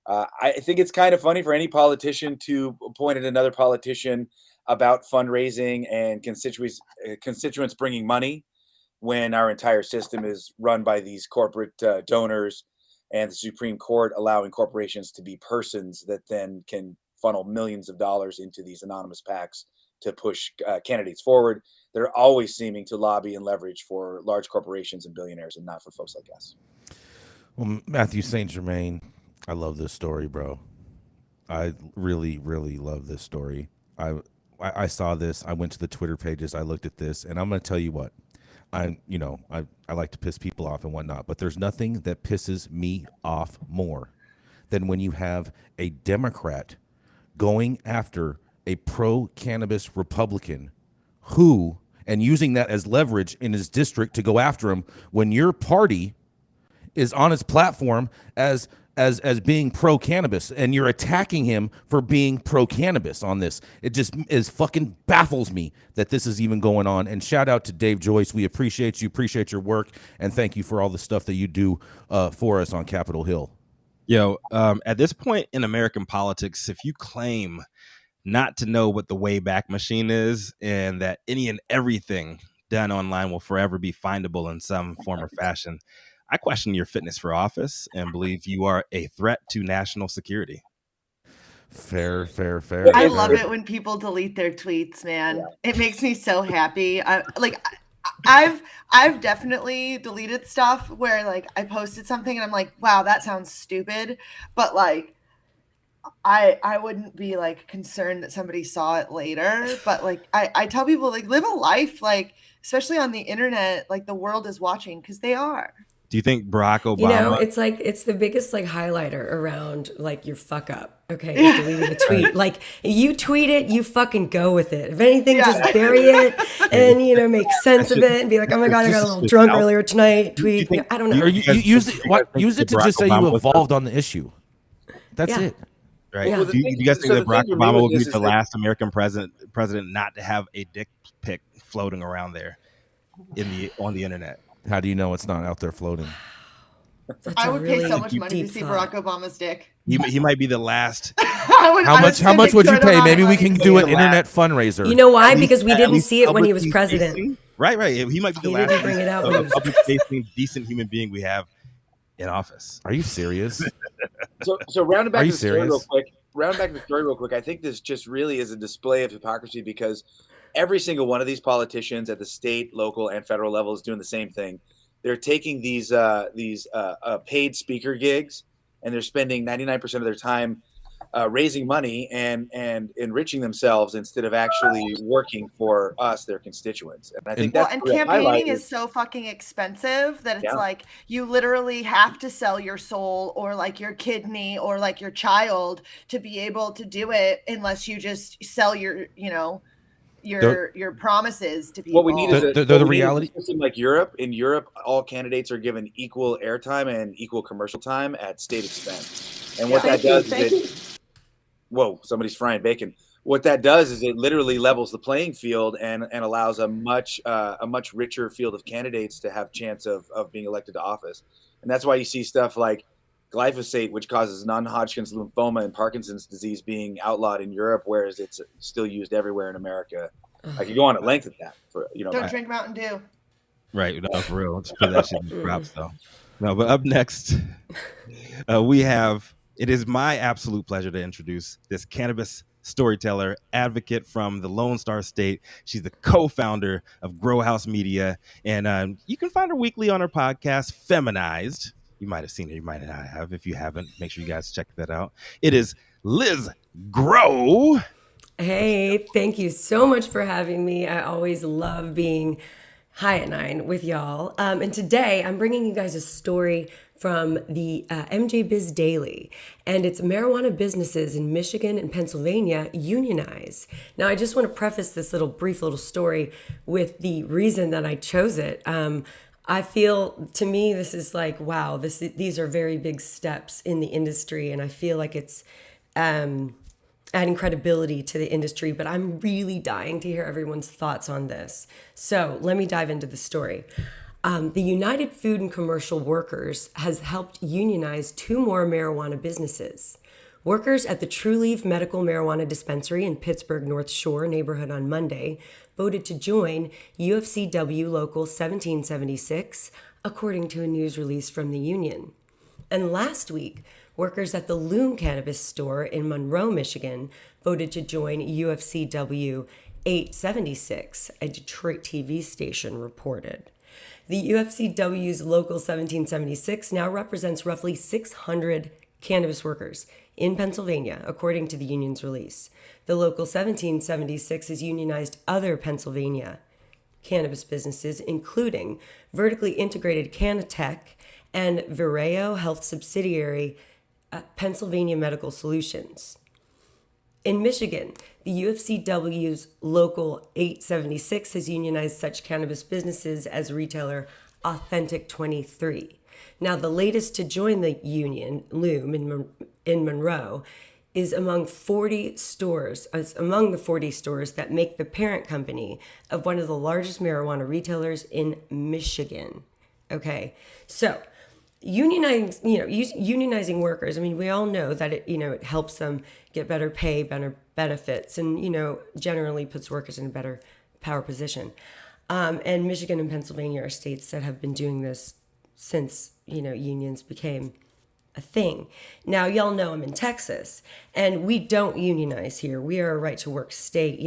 I think it's kind of funny for any politician to point at another politician about fundraising and constituents bringing money when our entire system is run by these corporate donors and the Supreme Court allowing corporations to be persons that then can funnel millions of dollars into these anonymous PACs to push candidates forward. They're always seeming to lobby and leverage for large corporations and billionaires and not for folks like us. Well, Matthew St. Germain, I love this story, bro. I really, really love this story. I saw this. I went to the Twitter pages. I looked at this, and I'm going to tell you what. I like to piss people off and whatnot, but there's nothing that pisses me off more than when you have a Democrat going after a pro-cannabis Republican who, and using that as leverage in his district to go after him when your party is on his platform as being pro-cannabis, and you're attacking him for being pro-cannabis on this. It just fucking baffles me that this is even going on. And shout out to Dave Joyce. We appreciate you, appreciate your work, and thank you for all the stuff that you do for us on Capitol Hill. Yo, at this point in American politics, if you claim not to know what the Wayback Machine is and that any and everything done online will forever be findable in some form or fashion, I question your fitness for office and believe you are a threat to national security. Fair. I love it when people delete their tweets, man. Yeah. It makes me so happy. I've definitely deleted stuff where like I posted something and I'm like, wow, that sounds stupid. But like I wouldn't be like concerned that somebody saw it later. But like I tell people like live a life, like especially on the internet, like the world is watching because they are. Do you think Barack Obama? It's like it's the biggest like highlighter around like your fuck up. Okay, deleting a tweet. Like you tweet it, you fucking go with it. If anything, just bury it and make sense of it and be like, oh my god, I got a little drunk earlier tonight. Tweet. I don't know. Use it to just say you evolved on the issue. That's it. Right? Yeah. Do you guys think that Barack Obama will be the last American president not to have a dick pic floating around there on the internet? How do you know it's not out there floating? I would pay so much money to see Barack Obama's dick. He might be the last. How much would you pay? Maybe we can do an internet fundraiser. You know why? Because we didn't see it when he was president. Right. He might be the last bring it out public-facing, decent human being we have in office. Are you serious? So rounding back to the story real quick. I think this just really is a display of hypocrisy because every single one of these politicians at the state, local, and federal level is doing the same thing. They're taking these paid speaker gigs, and they're spending 99% of their time raising money and enriching themselves instead of actually working for us, their constituents. And I think Well, that's and the real highlight campaigning is so fucking expensive that it's Yeah. like you literally have to sell your soul or like your kidney or like your child to be able to do it, unless you just sell your, you know, your promises to people. What we need is The reality. a system like Europe. In Europe, all candidates are given equal airtime and equal commercial time at state expense. And what that does is whoa, somebody's frying bacon. What that does is it literally levels the playing field and allows a much richer field of candidates to have chance of being elected to office. And that's why you see stuff like glyphosate, which causes non-Hodgkin's lymphoma and Parkinson's disease, being outlawed in Europe, whereas it's still used everywhere in America. I could go on at length at that. For Don't drink Mountain Dew. Right, no, for real. Let's put that shit in the props, though. No, but up next, we have. It is my absolute pleasure to introduce this cannabis storyteller, advocate from the Lone Star State. She's the co-founder of Grow House Media, and you can find her weekly on her podcast, Feminized. You might have seen it, you might not have. If you haven't, make sure you guys check that out. It is Liz Grow. Hey, thank you so much for having me. I always love being high at 9 with y'all. And today I'm bringing you guys a story from the MJ Biz Daily, and it's marijuana businesses in Michigan and Pennsylvania unionize. Now, I just want to preface this brief little story with the reason that I chose it. I feel, to me, this is like, wow, these are very big steps in the industry, and I feel like it's adding credibility to the industry, but I'm really dying to hear everyone's thoughts on this. So let me dive into the story. The United Food and Commercial Workers has helped unionize 2 more marijuana businesses. Workers at the Trulieve Medical Marijuana Dispensary in Pittsburgh North Shore neighborhood on Monday voted to join UFCW Local 1776, according to a news release from the union. And last week, workers at the Loom Cannabis store in Monroe, Michigan, voted to join UFCW 876, a Detroit TV station reported. The UFCW's Local 1776 now represents roughly 600 cannabis workers in Pennsylvania, according to the union's release. The Local 1776 has unionized other Pennsylvania cannabis businesses, including vertically integrated Canatech and Vireo Health subsidiary Pennsylvania Medical Solutions. In Michigan, the UFCW's Local 876 has unionized such cannabis businesses as retailer Authentic 23. Now, the latest to join the union, Loom in Monroe, is among the 40 stores that make the parent company of one of the largest marijuana retailers in Michigan. Okay, so unionizing workers, I mean, we all know that it helps them get better pay, better benefits, and generally puts workers in a better power position. And Michigan and Pennsylvania are states that have been doing this since unions became a thing. Now, y'all know I'm in Texas, and we don't unionize here. We are a right to work state.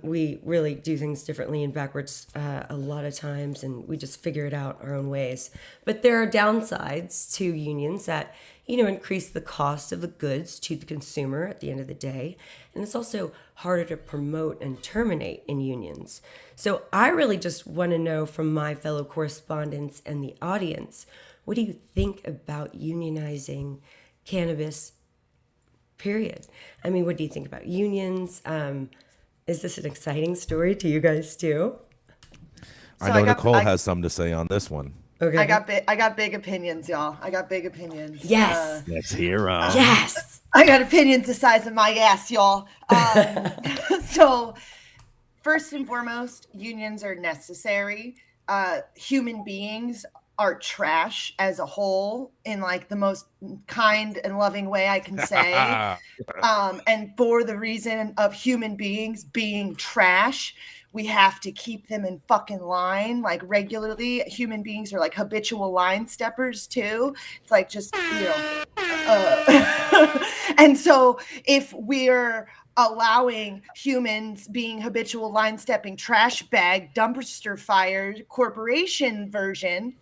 We really do things differently and backwards a lot of times, and we just figure it out our own ways. But there are downsides to unions that increase the cost of the goods to the consumer at the end of the day, and it's also harder to promote and terminate in unions. So I really just want to know from my fellow correspondents and the audience, what do you think about unionizing cannabis, period? I mean, what do you think about unions? Is this an exciting story to you guys too? I know Nicole has something to say on this one. Okay. I got big opinions, y'all. I got big opinions. Yes. Let's hear 'em. Yes. I got opinions the size of my ass, y'all. So first and foremost, unions are necessary. Human beings are trash as a whole in like the most kind and loving way I can say. And for the reason of human beings being trash, we have to keep them in fucking line like regularly. Human beings are like habitual line steppers too. It's like just, and so if we're allowing humans being habitual line stepping trash bag dumpster fire corporation version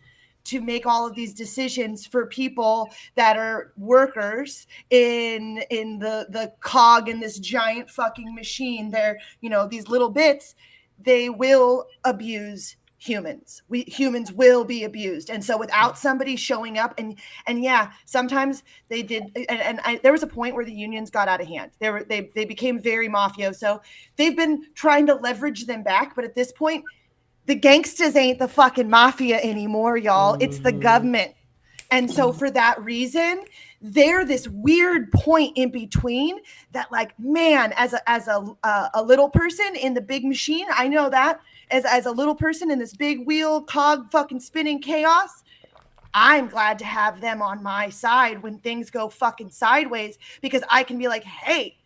to make all of these decisions for people that are workers in the cog in this giant fucking machine. They're, you know, these little bits, they will abuse humans. Humans will be abused. And so without somebody showing up, and yeah, sometimes they did, and there was a point where the unions got out of hand. They became very mafioso. They've been trying to leverage them back, but at this point, the gangsters ain't the fucking mafia anymore, y'all. It's the government. And so for that reason, they're this weird point in between that, like, man, as a little person in the big machine, I know that as a little person in this big wheel cog fucking spinning chaos, I'm glad to have them on my side when things go fucking sideways, because I can be like, hey,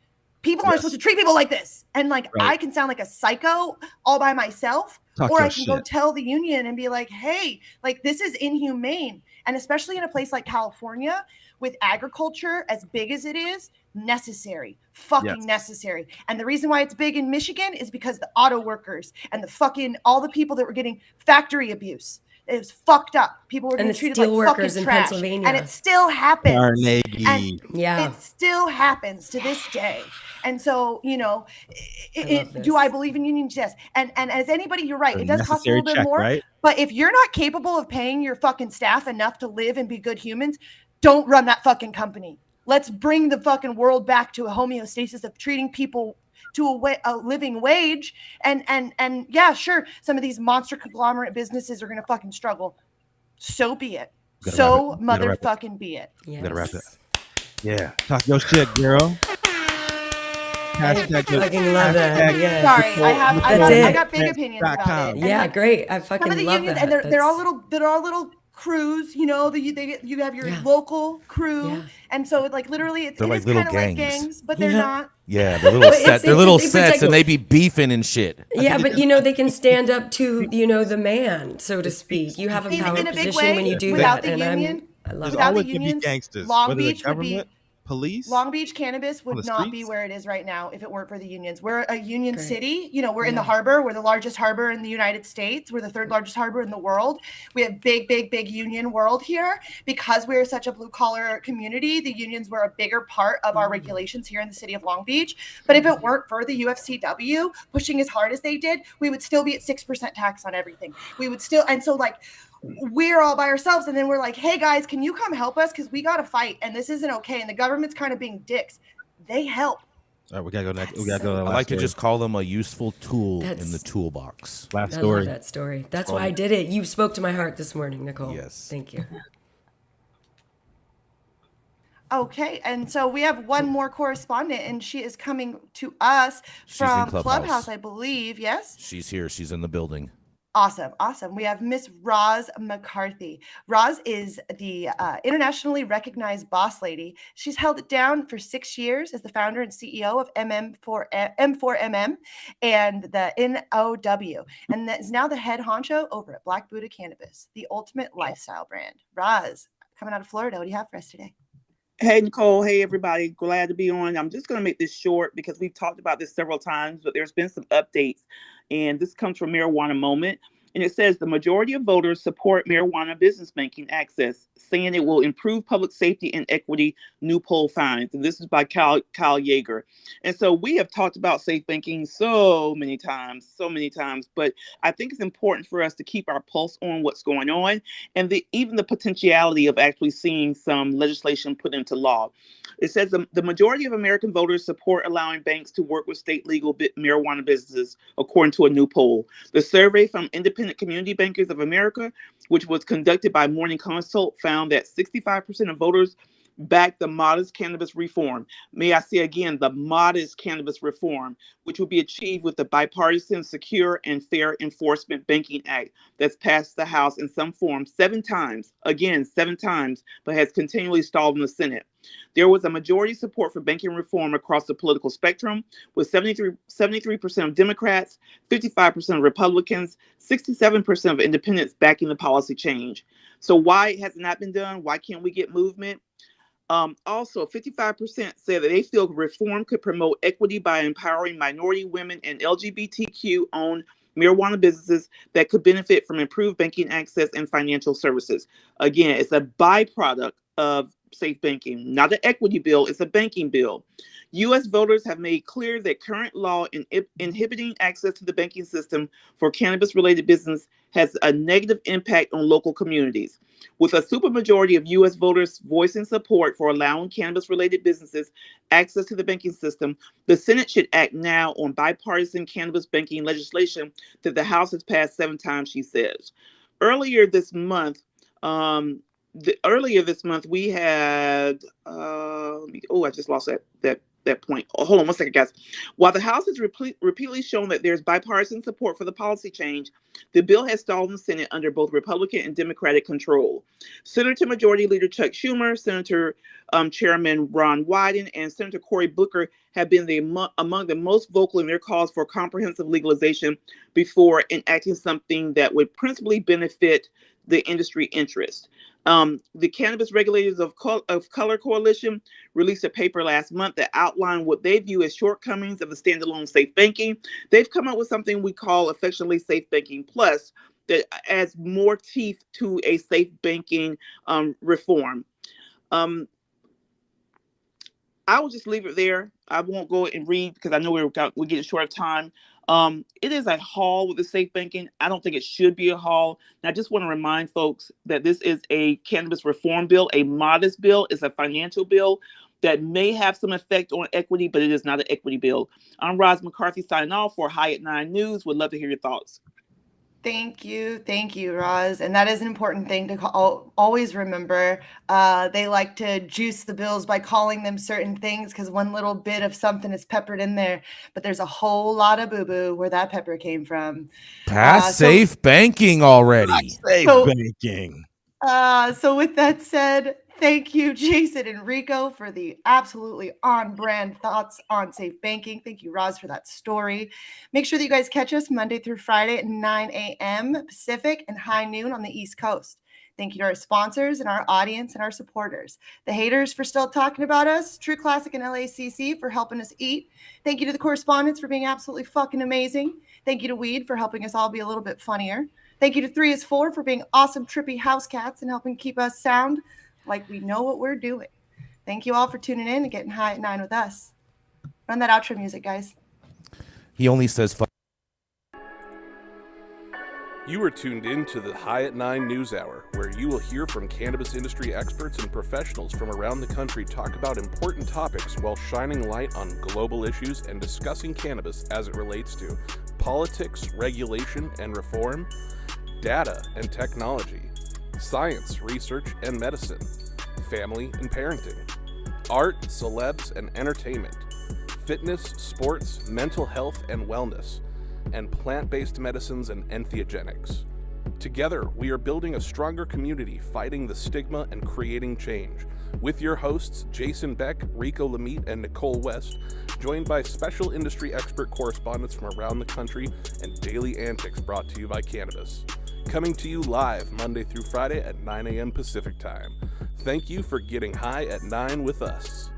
people aren't supposed to treat people like this. And like, I can sound like a psycho all by myself, or I can go tell the union and be like, hey, like, this is inhumane. And especially in a place like California with agriculture as big as it is, necessary, fucking necessary. And the reason why it's big in Michigan is because the auto workers and the fucking, all the people that were getting factory abuse. It was fucked up. People were getting treated like fucking trash. And it still happens. Carnegie. And it still happens to this day. And so, you know, do I believe in unions? Yes. And as anybody, you're right. It does cost a little bit more. Right? But if you're not capable of paying your fucking staff enough to live and be good humans, don't run that fucking company. Let's bring the fucking world back to a homeostasis of treating people to a living wage. And yeah, sure, some of these monster conglomerate businesses are going to fucking struggle. So be it. So motherfucking be it. Yes. Gotta wrap it. Yeah. Talk your shit, girl. I fucking love that. Yeah. Sorry, I got big opinions about it. Yeah, great. I fucking love that. And they're all little crews, you know, you have your local crew, and so like literally it's like kind of like gangs, but they're not. Yeah, they're little sets. They're little sets, and they be beefing and shit. Yeah, but you know they can stand up to, you know, the man, so to speak. You have a power position when you do without that, the union. I love without it. the unions, gangsters, Long Beach would be. Police? Long Beach cannabis would not be where it is right now if it weren't for the unions. We're a union city. You know, we're in the harbor. We're the largest harbor in the United States. We're the third largest harbor in the world. We have big union world here. Because we're such a blue collar community, the unions were a bigger part of our regulations here in the city of Long Beach. But if it weren't for the UFCW pushing as hard as they did, we would still be at 6% tax on everything. We would still, and so like, we're all by ourselves, and then we're like, hey guys, can you come help us, because we got to fight and this isn't okay, and the government's kind of being dicks. They help. All right, we gotta go next. We gotta go to the last I like story. to just call them a useful tool in the toolbox. Last I story. love that story. That's why I did it. You spoke to my heart this morning, Nicole. Yes. Thank you. Okay, and so we have one more correspondent, and she is coming to us from Clubhouse, I believe. Yes? She's here. She's in the building. Awesome. We have Miss Roz McCarthy. Roz is the internationally recognized boss lady. She's held it down for 6 years as the founder and CEO of M4MM and the NOW, and that is now the head honcho over at Black Buddha Cannabis, the ultimate lifestyle brand. Roz, coming out of Florida, what do you have for us today? Hey, Nicole. Hey, everybody. Glad to be on. I'm just going to make this short because we've talked about this several times, but there's been some updates. And this comes from Marijuana Moment. And it says the majority of voters support marijuana business banking access, saying it will improve public safety and equity, new poll finds. And this is by Kyle Yeager. And so we have talked about safe banking so many times, but I think it's important for us to keep our pulse on what's going on and even the potentiality of actually seeing some legislation put into law. It says the majority of American voters support allowing banks to work with state legal marijuana businesses, according to a new poll. The survey from Independent Community Bankers of America, which was conducted by Morning Consult, found that 65% of voters back the modest cannabis reform. May I say again, the modest cannabis reform, which will be achieved with the bipartisan, secure, and fair enforcement banking act that's passed the House in some form 7 times, but has continually stalled in the Senate. There was a majority support for banking reform across the political spectrum, with 73% of Democrats, 55% of Republicans, 67% of independents backing the policy change. So why has it not been done? Why can't we get movement? Also, 55% say that they feel reform could promote equity by empowering minority women and LGBTQ-owned marijuana businesses that could benefit from improved banking access and financial services. Again, it's a byproduct of safe banking, not an equity bill, it's a banking bill. U.S. voters have made clear that current law inhibiting access to the banking system for cannabis-related business has a negative impact on local communities. With a supermajority of U.S. voters voicing support for allowing cannabis-related businesses access to the banking system, the Senate should act now on bipartisan cannabis banking legislation that the House has passed 7 times, she says. Earlier this month, we had I just lost that point. Oh, hold on one second, guys. While the House has repeatedly shown that there's bipartisan support for the policy change, the bill has stalled in the Senate under both Republican and Democratic control. Senator Majority Leader Chuck Schumer, Senator Chairman Ron Wyden, and Senator Cory Booker have been among the most vocal in their calls for comprehensive legalization before enacting something that would principally benefit the industry interest. The Cannabis Regulators of Color Coalition released a paper last month that outlined what they view as shortcomings of the standalone safe banking. They've come up with something we call affectionately Safe Banking Plus that adds more teeth to a safe banking reform. I will just leave it there. I won't go and read because I know we're getting short of time. It is a haul with the safe banking. I don't think it should be a haul. And I just want to remind folks that this is a cannabis reform bill, a modest bill. It's a financial bill that may have some effect on equity, but it is not an equity bill. I'm Roz McCarthy signing off for High at 9 News. Would love to hear your thoughts. Thank you, Roz. And that is an important thing to always remember. They like to juice the bills by calling them certain things because one little bit of something is peppered in there, but there's a whole lot of boo-boo where that pepper came from. Pass safe banking already. Banking. So with that said, thank you, Jason and Rico, for the absolutely on-brand thoughts on safe banking. Thank you, Roz, for that story. Make sure that you guys catch us Monday through Friday at 9 a.m. Pacific and high noon on the East Coast. Thank you to our sponsors and our audience and our supporters. The haters for still talking about us. True Classic and LACC for helping us eat. Thank you to the correspondents for being absolutely fucking amazing. Thank you to Weed for helping us all be a little bit funnier. Thank you to 3 is 4 for being awesome, trippy house cats and helping keep us sound like we know what we're doing. Thank you all for tuning in and getting high at 9 with us. Run that outro music, guys. He only says fuck. You are tuned in to the High at 9 News Hour, where you will hear from cannabis industry experts and professionals from around the country talk about important topics while shining light on global issues and discussing cannabis as it relates to politics, regulation and reform, data and technology, science, research and medicine, family and parenting, art, celebs and entertainment, fitness, sports, mental health and wellness, and plant-based medicines and entheogenics. Together, we are building a stronger community, fighting the stigma and creating change. With your hosts, Jason Beck, Rico Lamitte, and Nicole West, joined by special industry expert correspondents from around the country and daily antics brought to you by Cannabis. Coming to you live Monday through Friday at 9 a.m. Pacific Time. Thank you for getting high at 9 with us.